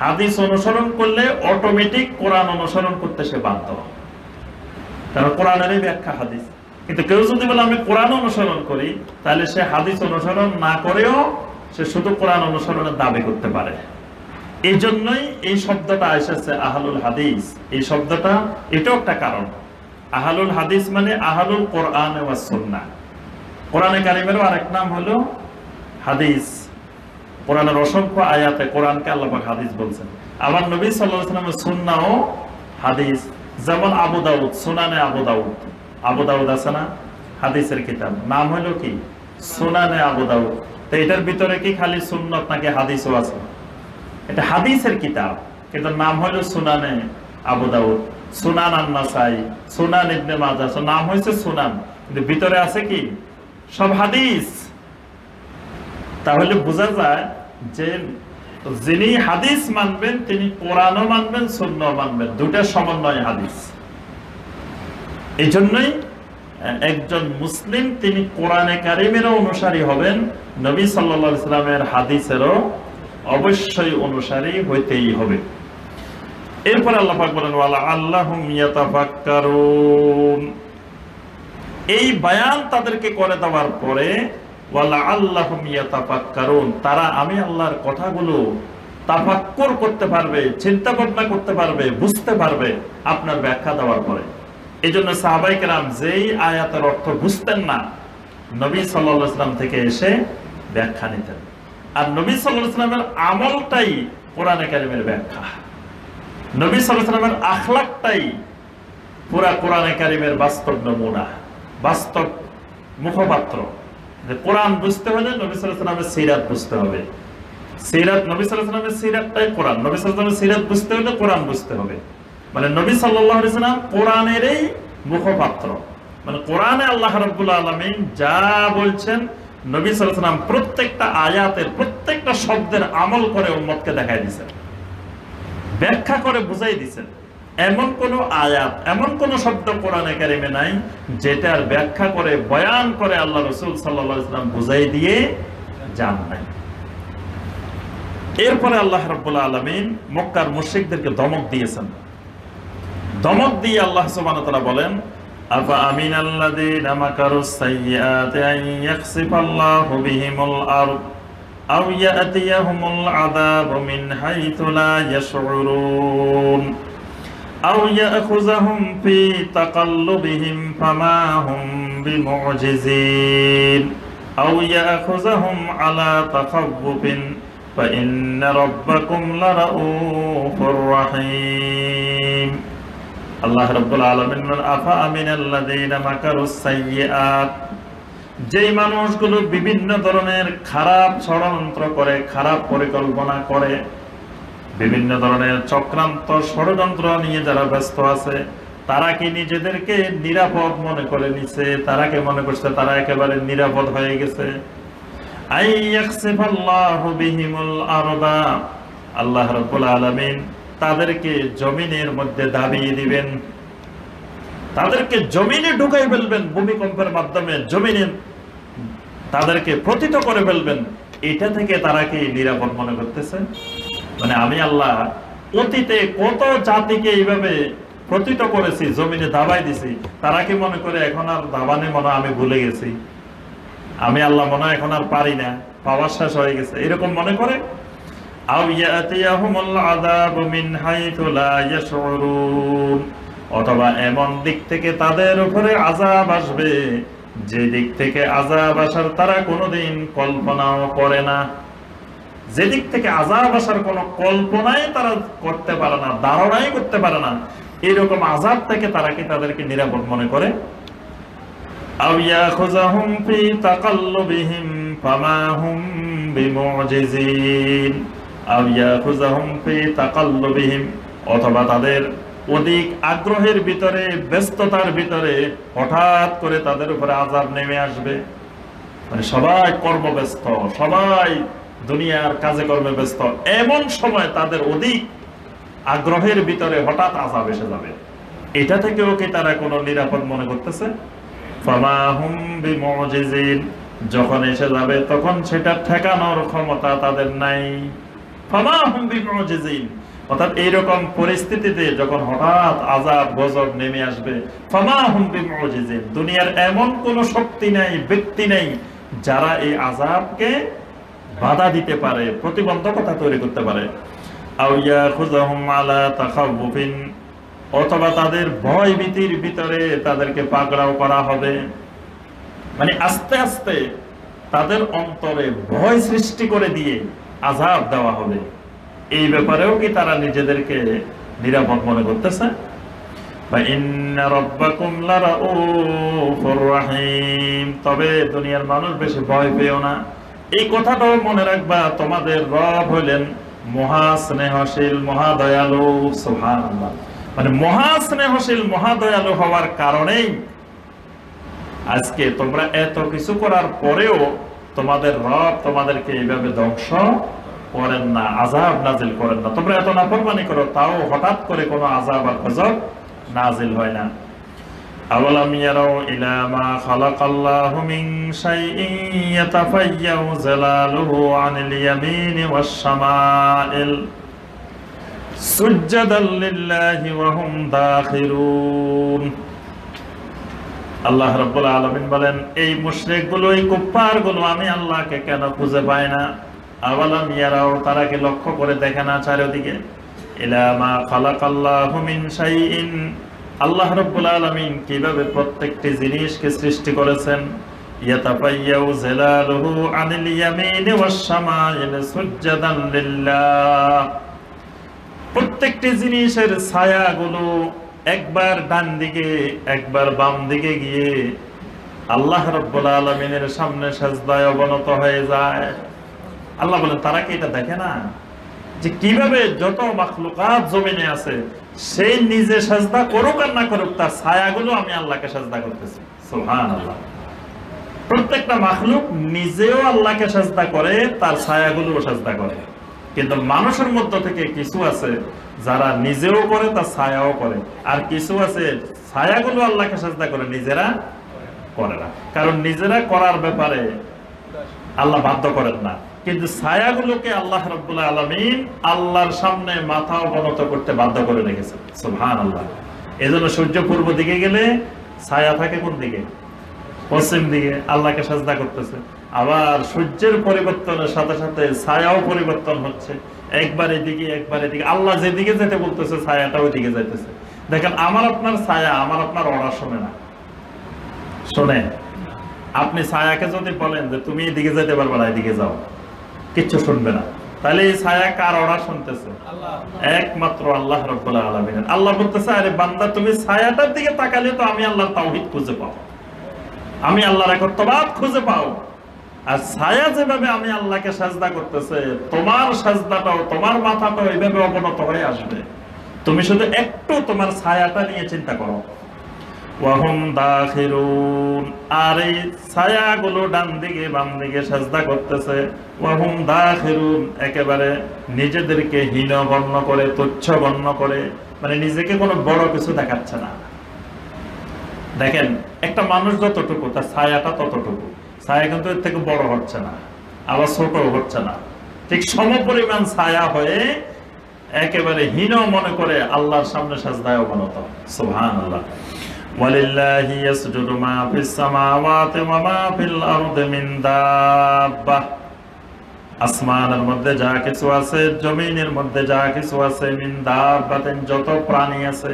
হাদিস অনুসরণ করলে অটোমেটিক কোরআন অনুসরণ করতে সে বাধ্য, কারণ কোরআনেরই ব্যাখ্যা হাদিস। কিন্তু কেউ যদি বলে আমি কোরআন অনুসরণ করি, তাহলে সে হাদিস অনুসরণ না করেও সে শুধু কোরআন অনুসরণের দাবি করতে পারে। এই জন্যই এই শব্দটা এসেছে আহলুল হাদিস। এই শব্দটা এটাও একটা কারণ। আহলুল হাদিস মানে আহলুল কোরআন ওয়াস সুন্নাহ। কোরআনে কারীমেরও আরেক নাম হলো হাদিস। কোরআনের অসংখ্য আয়াতে কোরআনকে আল্লাহ পাক হাদিস বলছেন। আবার নবী সাল্লাল্লাহু আলাইহি ওয়াসাল্লামের সুন্নাহও হাদিস। যেমন আবু দাউদ, সুনানে আবু দাউদ, আবু দাউদ আছে না হাদিসের কিতাব, নাম হলো কি সুনানে আবু দাউদ। তো এটার ভিতরে কি খালি সুন্নত নাকি হাদিসও আছে? এটা হাদিসের কিতাব, কিন্তু নাম হলো সুনানে আবু দাউদ। সুনান আন-নাসাই, সুনান ইবনে মাজাহ, নাম হয়েছে সুনান, কিন্তু ভিতরে আছে কি সব হাদিস। তাহলে বোঝা যায় যে যিনি হাদিস মানবেন তিনি কোরআনও মানবেন, সুন্নাহও মানবেন, দুটা সমন্বয় হাদিস। এই জন্যই একজন মুসলিম তিনি কোরআনে কারিমেরও অনুসারী হবেন, নবী সাল্লাল্লাহু আলাইহি সাল্লামের হাদিসেরও অবশ্যই অনুসারী হইতেই হবে। এরপর আল্লাহ পাক বলেন ওয়ালা আল্লাহুম ইয়াতাফাক্কারুন, এই বয়ান তাদেরকে করে দেওয়ার পরে ওয়ালা আল্লাহুম ইয়াতাফাক্কারুন, তারা আমি আল্লাহর কথাগুলো তাফাক্কুর করতে পারবে, চিন্তা ভাবনা করতে পারবে, বুঝতে পারবে আপনার ব্যাখ্যা দেওয়ার পরে। এই জন্য সাহাবায়ে কেরাম যেই আয়াতের অর্থ বুঝতেন না, নবী সাল্লাল্লাহু আলাইহি ওয়াসাল্লাম থেকে এসে ব্যাখ্যা নিতেন। আর নবী সাল্লাল্লাহু আলাইহি ওয়াসাল্লামের আমলটাই কোরআনে কারিমের ব্যাখ্যা, নবী সাল্লাল্লাহু আলাইহি ওয়াসাল্লামের আখলাকটাই পুরা কোরআনে কারিমের বাস্তব নমুনা, বাস্তব মুখপাত্র। যে কোরআন বুঝতে হলে নবী সাল্লাল্লাহু আলাইহি ওয়াসাল্লামের সিরাত বুঝতে হবে, সিরাত নবী সাল্লাল্লাহু আলাইহি ওয়াসাল্লামের সিরাতটাই কোরআন, নবী সাল্লাল্লাহু আলাইহি ওয়াসাল্লামের সিরাত বুঝতে হলে কোরআন বুঝতে হবে। মানে নবী সাল্লাল্লাহু আলাইহি ওয়াসাল্লাম কোরআনেরই মুখপাত্র, মানে কোরআনে আল্লাহ রাব্বুল আলামিন যা বলছেন নবী সাল্লাল্লাহু আলাইহি ওয়াসাল্লাম প্রত্যেকটা আয়াতের প্রত্যেকটা শব্দের আমল করে উম্মতকে দেখাই দিয়েছেন, ব্যাখ্যা করে বুঝাই দিয়েছেন। এমন কোন আয়াত, এমন কোন শব্দ কোরআনে কারিমে নাই যেটার ব্যাখ্যা করে বয়ান করে আল্লাহ রাসূল সাল্লাল্লাহু আলাইহি ওয়াসাল্লাম বুঝাই দিয়ে যান নাই। এরপরে আল্লাহ রাব্বুল আলামিন মক্কার মুশরিকদেরকে ধমক দিয়েছেন। ধমক দিয়ে আল্লাহ সুবহানাহু ওয়া তাআলা বলেন আফা আমিনাল্লাযীনা মাকারুস সাইয়্যাতি আন ইয়াখসিফাল্লাহু বিহিমুল আরদ আও ইয়াতিয়াহুমুল আযাবু মিন হাইথু লা ইয়াশউরুন আও ইয়াখুযাহুম ফি তাকাল্লুবিহিম ফামা হুম বিমুজিজিন আও ইয়াখুযাহুম আলা তাখাব্বুবিন ফাইন্না রাব্বাকুম লারাউফুর রাহিম। আল্লাহ রাব্বুল আলামিন বলেন আফা আমিনাল্লাযীনা মাকারুস সাইয়্যাত, যেই মানুষগুলো বিভিন্ন ধরনের খারাপ ষড়যন্ত্র করে, খারাপ পরিকল্পনা করে, বিভিন্ন ধরনের চক্রান্ত ষড়যন্ত্র নিয়ে যারা ব্যস্ত আছে, তারা কি নিজেদেরকে নিরাপদ মনে করে নিছে? তারা কি মনে করছে তারা একেবারে নিরাপদ হয়ে গেছে? আইয়াখসিফাল্লাহু বিহিমুল আরদা, আল্লাহ রাব্বুল আলামিন তাদেরকে জমিনের মধ্যে দাবিয়ে দিবেন, তাদেরকে জমিনে ঢুকাই ফেলবেন, ভূমিকম্পের মাধ্যমে জমিনে তাদেরকে পতিত করে ফেলবেন। এটা থেকে তারা কি নিরাপদ মনে করতেছে? মানে আমি আল্লাহ অতীতে কত জাতিকে এইভাবে পতিত করেছি, জমিনে দাবাই দিছি, তারা কি মনে করে এখন আর দাবানে মনে আমি ভুলে গেছি, আমি আল্লাহ মনে এখন আর পারি না, পাওয়ার শেষ হয়ে গেছে, এরকম মনে করে? আও ইয়াতিয়াহুমুল আযাবু মিন হাইথু লা ইয়াশউরুন, অথবা এমন দিক থেকে তাদের উপরে আযাব আসবে যে দিক থেকে আযাব আসার তারা কোনোদিন কল্পনাও করে না, যে দিক থেকে আযাব আসার কোনো কল্পনাই তারা করতে পারে না, ধারণাই করতে পারে না, এরকম আযাব থেকে তারা কি তাদেরকে নিরাপদ মনে করে? আও ইয়াখুযাহুম ফি তাকাল্লুবিহিম ফামা হুম বিমুজিজিন আও ইয়াখুযাহুম ফি তাকাল্লুবিহিম, অথবা তাদের অধিক আগ্রহের ভিতরে, ব্যস্ততার ভিতরে হঠাৎ করে তাদের উপরে আযাব নেমে আসবে। মানে সবাই কর্মব্যস্ত, সবাই দুনিয়ার কাজে কর্মে ব্যস্ত, এমন সময় তাদের অধিক আগ্রহের ভিতরে হঠাৎ আযাব এসে যাবে, এটা থেকেও কি তারা কোনো নিরাপদ মনে করতেছে? ফামা হুম বিমুজিজিন, যখন এসে যাবে তখন সেটা ঠেকানোর ক্ষমতা তাদের নাই। ফামা হুম বিমুজিজিন, অর্থাৎ এইরকম পরিস্থিতিতে যখন হঠাৎ আযাব গজব নেমে আসবে, ফামা হুম বিমুজিজিন, দুনিয়ার এমন কোন শক্তি নাই, ব্যক্তি নাই যারা এই আযাবকে বাধা দিতে পারে, প্রতিবন্ধকতা তৈরি করতে পারে। আও ইয়াখুযাহুম আলা তাখাব্বুবিন, অথবা তাদের ভয় ভীতির ভিতরে তাদেরকে পাকড়াও করা হবে, মানে আস্তে আস্তে তাদের অন্তরে ভয় সৃষ্টি করে দিয়ে আযাব দেওয়া হবে। এই ব্যাপারেও কি তারা নিজেদেরকে নিরাপদ মনে করতেছে? বা ইন্না রাব্বাকুম লারাউফুর রাহিম, তবে দুনিয়ার মানুষ বেশি ভয় পেও না, এই কথাটাও মনে রাখবা, তোমাদের রব হলেন মহা স্নেহশীল, মহা দয়ালু। সুবহানাল্লাহ, মানে মহা স্নেহশীল, মহা দয়ালু হওয়ার কারণেই আজকে তোমরা এত কিছু করার পরেও তোমাদের রব তোমাদেরকে এইভাবে ধ্বংস করেন না, আযাব নাজিল করেন না। তোমরা এত নাফরমানি করো, তাও হঠাৎ করে কোনো আযাব আর গজব নাজিল হয় না। আওয়ালাম ইয়ারাউ ইলা মা খালাকাল্লাহু মিন শাইইন ইয়াতাফায়্যাউ জালালুহু আনিল ইয়ামিনি ওয়াশ শামাইল সুজদাল লিল্লাহি ওয়া হুম দাখিরুন। আল্লাহ রাব্বুল আলামিন বলেন, এই মুশরিকগুলো, এই কুফফারগুলো আমি আল্লাহকে কেন খুঁজে পাই না? আওয়ালাম ইয়ারাও, তারা কি লক্ষ্য করে দেখে না চারিদিকে? ইলা মা খালাকাল্লাহু মিন শাইইন, আল্লাহ রাব্বুল আলামিন কিভাবে প্রত্যেকটি জিনিসকে সৃষ্টি করেছেন। ইয়াতাফায়্যাউ জালালুহু আনিল ইয়ামিনি ওয়াশ শামাইল সুজদান লিল্লাহ, প্রত্যেকটি জিনিসের ছায়াগুলো একবার ডান দিকে একবার বাম দিকে গিয়ে আল্লাহ রাব্বুল আলামিনের সামনে সাজদায় অবনত হয়ে যায়। আল্লাহ বলেন, তারা কি এটা দেখে না যে কিভাবে যত মাখলুকাত জমিনে আছে সেই নিজে সাজদা করুক আর না করুক, তার ছায়াগুলো আমি আল্লাহকে সাজদা করতেছি। সুবহানাল্লাহ। প্রত্যেকটা মাখলুক নিজেও আল্লাহকে সাজদা করে, তার ছায়াগুলোও সাজদা করে। কিন্তু মানুষের মধ্য থেকে কিছু আছে যারা নিজেও করে, তার ছায়াও করে, আর কিছু আছে ছায়াগুলো আল্লাহকে সাজদা করে, নিজেরা করে না। কারণ নিজেরা করার ব্যাপারে আল্লাহ বাধ্য করেন না, কিন্তু ছায়াগুলোকে আল্লাহ রাব্বুল আলামিন আল্লাহর সামনে মাথা অবনত করতে বাধ্য করে রেখেছেন। সুবহানাল্লাহ। এজন্য সূর্য পূর্ব দিকে গেলে ছায়া থাকে কোন দিকে? পশ্চিম দিকে। আল্লাহকে সাজদা করতেছে। আবার সূর্যের পরিবর্তনের সাথে সাথে ছায়াও পরিবর্তন হচ্ছে, একবার এদিকে একবার এদিকে। আল্লাহ যেদিকে যেতে বলতেছে ছায়াটা ওইদিকে যাইতেছে। দেখেন, আমার আপনার ছায়া আমার আপনার অর্ডার শোনে না, শোনে? আপনি ছায়াকে যদি বলেন যে তুমি এদিকে যেতে পারবে না, এদিকে যাও, কিচ্ছু শুনবে না। তাহলে এই ছায়া কার অর্ডার শুনতেছে? একমাত্র আল্লাহ রাব্বুল আলামিন। আল্লাহ বলতেছে, আরে বান্দা, তুমি ছায়াটার দিকে তাকালে তো আমি আল্লাহর তাওহীদ খুঁজে পাও, আমি আল্লাহর একত্ববাদ খুঁজে পাও। আর ছায়া যেভাবে আমি আল্লাহকে সাজদা করতেছে, তোমার সাজদাটাও, তোমার মাথাটাও এইভাবে অবনত হয়ে আসবে। তুমি শুধু একটু তোমার ছায়াটা নিয়ে চিন্তা করো। ওয়াহুম দাখিরুন, আর এই ছায়াগুলো ডান দিকে বাম দিকে সাজদা করতেছে। ওয়াহুম দাখিরুন, একেবারে নিজেদেরকে হীন গণ্য করে, তুচ্ছ গণ্য করে, মানে নিজেকে কোনো বড় কিছু দেখাচ্ছে না। দেখেন, একটা মানুষ যতটুকু, তার ছায়াটা ততটুকু। ছায়া কিন্তু এর থেকে বড় হচ্ছে না, আবার ছোট হচ্ছে না, ঠিক সমপরিমাণ ছায়া হয়ে একেবারে হীন মনে করে আল্লাহর সামনে সাজদায় অবনত। সুবহানাল্লাহ। ওয়ালিল্লাহি ইয়াসজুদু মা ফিস সামাওয়াতি ওয়া মা ফিল আরদি মিন দাব্বাহ, আসমানের মধ্যে যা কিছু আছে, জমিনের মধ্যে যা কিছু আছে, মিন দাব্বাতিন, যত প্রাণী আছে,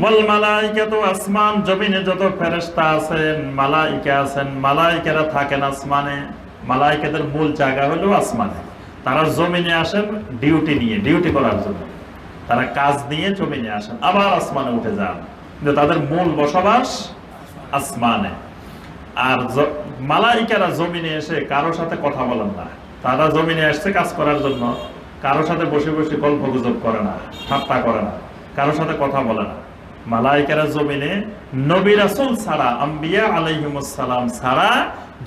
ওয়াল মালাইকাতু, আসমান জমিনে যত ফেরেশতা আছেন, মালাইকা আছেন, মালাইকারা থাকেন আসমানে। মালাইকাদের মূল জায়গা হলো আসমানে। তারা জমিনে আসেন ডিউটি নিয়ে, ডিউটি করার জন্য। তারা কাজ নিয়ে জমিনে আসেন, আবার আসমানে উঠে যান, কিন্তু তাদের মূল বসবাস আসমানে। আর মালাইকারা জমিনে এসে কারোর সাথে কথা বলেন না। তারা জমিনে আসছে কাজ করার জন্য, কারোর সাথে বসে বসে গল্প গুজব করে না, ঠাট্টা করে না, কারোর সাথে কথা বলে না। মালাইকারা জমিনে নবী রাসূল ছাড়া, আম্বিয়া আলাইহিমুস সালাম ছাড়া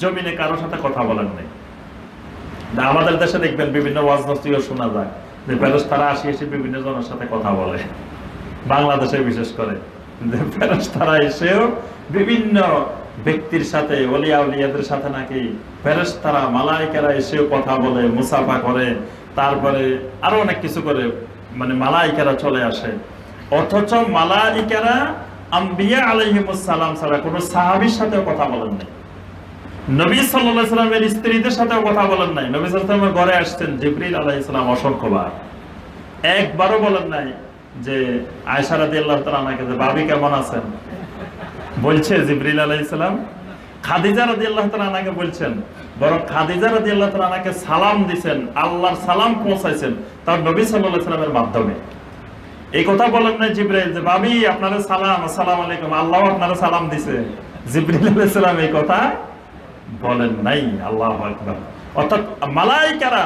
জমিনে কারোর সাথে কথা বলেন নাই। আমাদের দেশে দেখবেন বিভিন্ন ওয়াজ নসিহত শোনা যায় যে ফেরেশতারা এসে বিভিন্ন জনের সাথে কথা বলে। বাংলাদেশে বিশেষ করে যে ফেরেশতারা এসেও বিভিন্ন ব্যক্তির সাথে, ওলিয়া উলিয়াদের সাথে নাকি ফেরেশতারা, মালাইকারা এসেও কথা বলে, মুসাফা করে, তারপরে আরো অনেক কিছু করে, মানে মালাইকারা চলে আসে। অথচ মালাইকারা আম্বিয়া আলাইহিমুস সালাম ছাড়া কোনো সাহাবীর সাথেও কথা বলেন নাই। নবী সাল্লাল্লাহু আলাইহি সাল্লামের স্ত্রীদের সাথেও কথা বলেন নাই। নবী সাল্লাল্লাহু আলাইহি সাল্লামের ঘরে আসছেন জিবরিল আলাইহিস সালাম অসংখ্যবার, একবারও বলেন নাই যে আয়েশা রাদিয়াল্লাহু তাআলা আনহাকে যে ভাবি কেমন আছেন বলছে জিবরিল আলাইহিস সালাম। খাদিজা রাদিয়াল্লাহু তাআলা আনহাকে বলছেন, বরং খাদিজা রাদিয়াল্লাহু তাআলা আনহাকে সালাম দিবেন, আল্লাহর সালাম পৌঁছাইছেন তার নবী সাল্লাল্লাহু আলাইহি সাল্লামের মাধ্যমে। এই কথা বলেন না জিবরিল যে ভাবি আপনারা সালাম, আসসালামু আলাইকুম, আল্লাহ আপনারা সালাম দিছে। জিবরিল আলাইহিস সালাম এই কথা বলেন নাই। আল্লাহু আকবার। অর্থাৎ মালাইকারা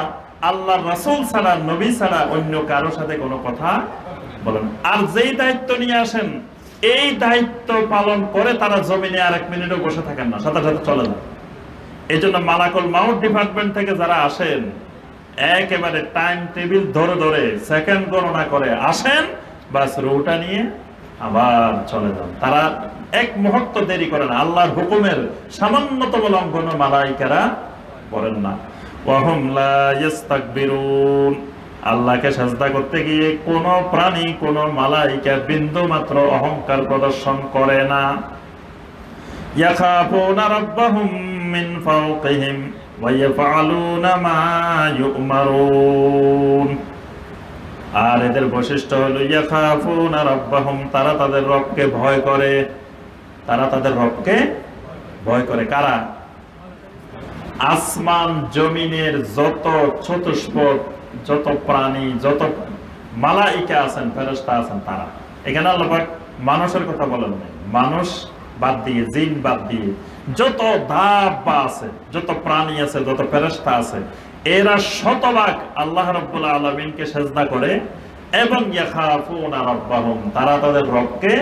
আল্লাহর রাসূল ছাড়া, নবী ছাড়া অন্য কারোর সাথে কোনো কথা বলেন। আর যেই দায়িত্ব নিয়ে আসেন, এই দায়িত্ব পালন করে তারা জমিনে আর এক মিনিটও বসে থাকেন না, সাথে সাথে চলে যান। এই জন্য মালাকুল মাউত ডিপার্টমেন্ট থেকে যারা আসেন, একেবারে টাইম টেবিল ধরে ধরে সেকেন্ড গণনা করে আসেন, বাস রুটা নিয়ে আবার চলে যান। তারা এক মুহূর্ত দেরি করে না, আল্লাহর হুকুমের সামান্যতম লঙ্ঘন মালাইকারা করেন না। ওয়াহুম লা ইস্তাকবিরুন, আল্লাহকে সাজদা করতে গিয়ে কোন প্রাণী কোন মালাইকা বিন্দু মাত্র অহংকার প্রদর্শন করে না। ইয়াখাফুনা রাব্বাহুম মিন ফাওকিহিম ওয়া ইয়াফআলুনা মা ইউমারুন। আর এদের বৈশিষ্ট্য হলো ইয়াখাফুনা রাব্বাহুম, তারা তাদের রবকে ভয় করে। তারা তাদের রবকে ভয় করে। কারা? আসমান জমিনের যত চতুষ্পদ, যত প্রাণী, যত মালাইকা আছেন, ফেরেশতা আছেন, তারা। এখানে আল্লাহ পাক মানুষের কথা বলেন নাই, মানুষ বাদ দিয়ে, জিন বাদ দিয়ে যত দাব্বা আছে, যত প্রাণী আছে, যত ফেরেশতা আছে, এরা শতভাগ আল্লাহ রাব্বুল আলামিনকে সিজদা করে এবং ইয়াখাফুনা রাব্বাহুম, তারা তাদের রবকে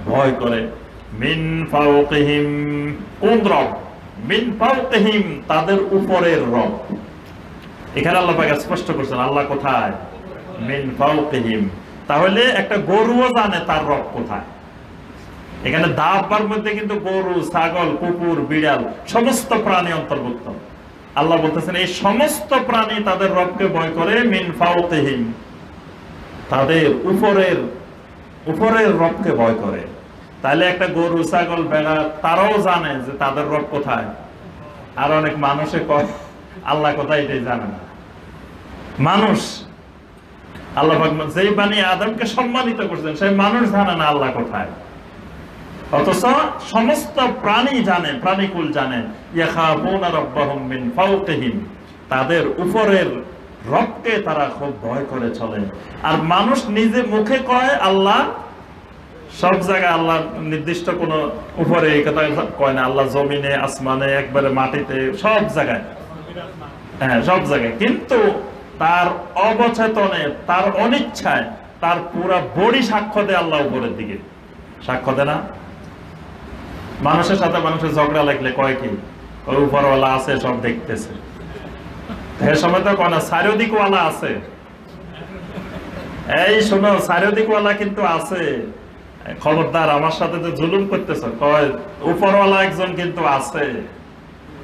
ভয় করে। মিন ফাওকিহিম, কোন রব? মিন ফাওকিহিম, তাদের উপরের রব। এখানে আল্লাহ পাক স্পষ্ট করছেন আল্লাহ কোথায়? মিন ফাওকিহিম। তাহলে একটা গরুও জানে তার রব কোথায়। এখানে দাব্বার মধ্যে কিন্তু গরু, ছাগল, কুকুর, বিড়াল সমস্ত প্রাণী অন্তর্ভুক্ত। আল্লাহ বলতেছেন এই সমস্ত প্রাণী তাদের রবকে ভয় করে। মিন ফাওকিহিম, তাদের উপরের রবকে ভয় করে। তাহলে একটা গরু, ছাগল, ভেড়া তারাও জানে যে তাদের রব কোথায়। আর অনেক মানুষে কয় আল্লাহ কোথায়, এটাই জানে না। মানুষ, আল্লাহ যেই বানিয়ে আদমকে সম্মানিত করছেন সেই মানুষ জানে না আল্লাহ কোথায়, অথচ সমস্ত প্রাণী জানে, প্রাণীকুল জানে। ইয়াখাফুনা রাব্বাহুম মিন ফাওকিহিম, তাদের উপরের রবকে তারা খুব ভয় করে চলে। আর মানুষ নিজে মুখে কয় আল্লাহ সব জায়গায়, আল্লাহ নির্দিষ্ট কোন উপরে এই কথা কয় না। আল্লাহ জমিনে, আসমানে, একবারে মাটিতে, সব জায়গায়, হ্যাঁ সব জায়গায়। কিন্তু তার অবচেতনে, তার অনিচ্ছায়, তার পুরা বডি সাক্ষ্য দেয় আল্লাহ উপরের দিকে। সাক্ষ্য দেয় না? মানুষের সাথে মানুষের ঝগড়া লাগলে কয় কি, ওই উপরওয়ালা আছে, সব দেখতেছে। এ সময় তো কয় না চারিদিকওয়ালা আছে। এই শোনো, চারিদিকওয়ালা কিন্তু আছে, খবরদার আমার সাথে যে জুলুম করতেছ। কয় উপরওয়ালা একজন কিন্তু আছে,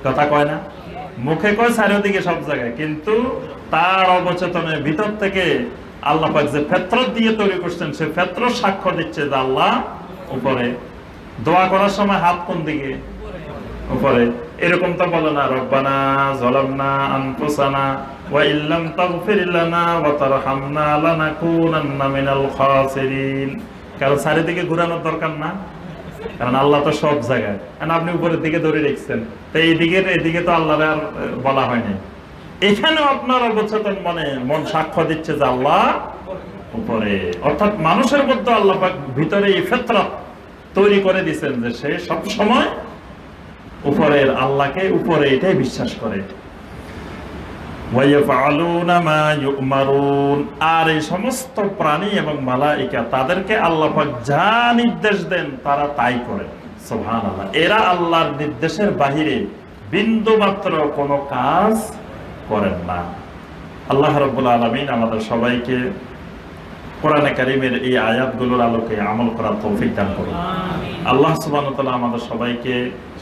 কথা কয় না? মুখে কয় চারিদিকে সব জায়গায়, কিন্তু তার অবচেতনে ভিতর থেকে আল্লাহ পাক যে ফিতরত দিয়ে তৈরি করছেন, সে ফিতরত সাক্ষ্য দিচ্ছে যে আল্লাহ উপরে। দোয়া করার সময় হাত কোন দিকে? উপরে। এরকম তো বলে না রব্বানা যালামনা আনফুসানা ওয়া ইল্লাম তাগফির লানা ওয়া তারহামনা লানাকুনান্না মিনাল খাসিরিন। কারণ চারিদিকে ঘোরানোর দরকার না, কারণ আল্লাহ তো সব জায়গায়। কারণ আপনি উপরের দিকে ধরে রেখেছেন, তো এইদিকে তো আল্লাহর আর বলা হয়নি। এখানেও আপনার অবচেতন মন সাক্ষ্য দিচ্ছে যে আল্লাহ উপরে। অর্থাৎ মানুষের মধ্যে আল্লাহ পাক ভিতরে এই ফিতরত তৈরি করে দিয়েছেন যে সে সব সময় উপরের আল্লাহকে উপরে, এটাই বিশ্বাস করে। আর এই সমস্ত প্রাণী এবং মালাইকা, তাদেরকে আল্লাহ পাক যা নির্দেশ দেন তারা তাই করে। সুবহানাল্লাহ। এরা আল্লাহর নির্দেশের বাহিরে বিন্দু মাত্র কোনো কাজ করেন না। আল্লাহ রাব্বুল আলামিন আমাদের সবাইকে কোরআনে কারীমের এই আয়াতগুলোর আলোকে আমল করার তৌফিক দান করুন। আল্লাহ সুবহানাহু ওয়া তাআলা আমাদের সবাইকে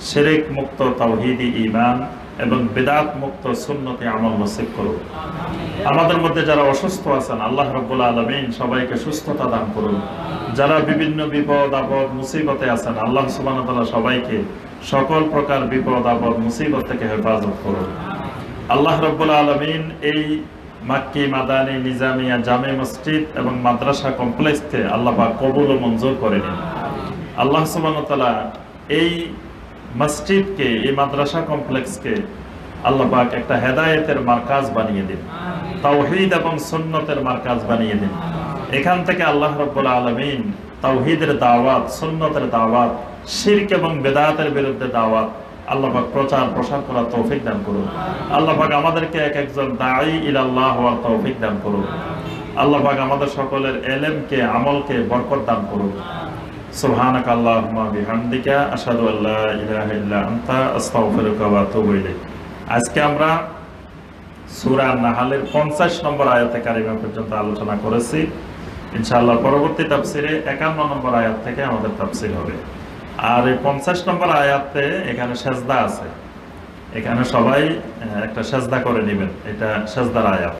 শিরক মুক্ত তাওহীদি ঈমান এবং বিদআত মুক্ত সুন্নতি আমল নসিব করুন। আমাদের মধ্যে যারা অসুস্থ আছেন আল্লাহ রাব্বুল আলামিন সবাইকে সুস্থতা দান করুন। যারা বিভিন্ন বিপদ আপদ মুসিবতে আছেন আল্লাহ সুবহানাহু ওয়া তাআলা সবাইকে সকল প্রকার বিপদ আপদ মুসিবত থেকে হেফাজত করুন। আল্লাহ রাব্বুল আলামিন এই মাক্কি, মাদানী, নিজামিয়া, জামে মসজিদ এবং মাদ্রাসা কমপ্লেক্সকে আল্লাহ পাক কবুল ও মঞ্জুর করে নিন। আল্লাহ সুবহানাহু ওয়া তাআলা এই মসজিদকে, এই মাদ্রাসা কমপ্লেক্সকে আল্লাহ পাক একটা হেদায়েতের মার্কাজ বানিয়ে দিন, তাওহীদ এবং সুন্নতের মার্কাজ বানিয়ে দিন। এখান থেকে আল্লাহ রাব্বুল আলামিন তাওহীদের দাওয়াত, সুন্নতের দাওয়াত, শিরক এবং বিদআতের বিরুদ্ধে দাওয়াত আল্লাহ পাক প্রচার প্রসার করার তৌফিক দান করুন। আল্লাহ পাক আমাদেরকে এক একজন দাঈ ইলাল্লাহ হওয়ার তৌফিক দান করুন। আল্লাহ পাক আমাদের সকলের ইলমকে, আমলকে বরকত দান করুন। সুবহানাকা আল্লাহুম্মা বিহামদিকা আশহাদু আল্লা ইলাহা ইল্লা আনতা আস্তাগফিরুকা ওয়া আতুবু ইলাইক। আজকে আমরা সূরা নাহলের 50 নম্বর আয়াতে কারিমা পর্যন্ত আলোচনা করেছি। ইনশাআল্লাহ পরবর্তী তাফসিরে 51 নম্বর আয়াত থেকে আমাদের তাফসির হবে। আর এই 50 নম্বর আয়াতে এখানে সেজদা আছে, এখানে সবাই একটা সেজদা করে নেবেন, এটা সেজদার আয়াত।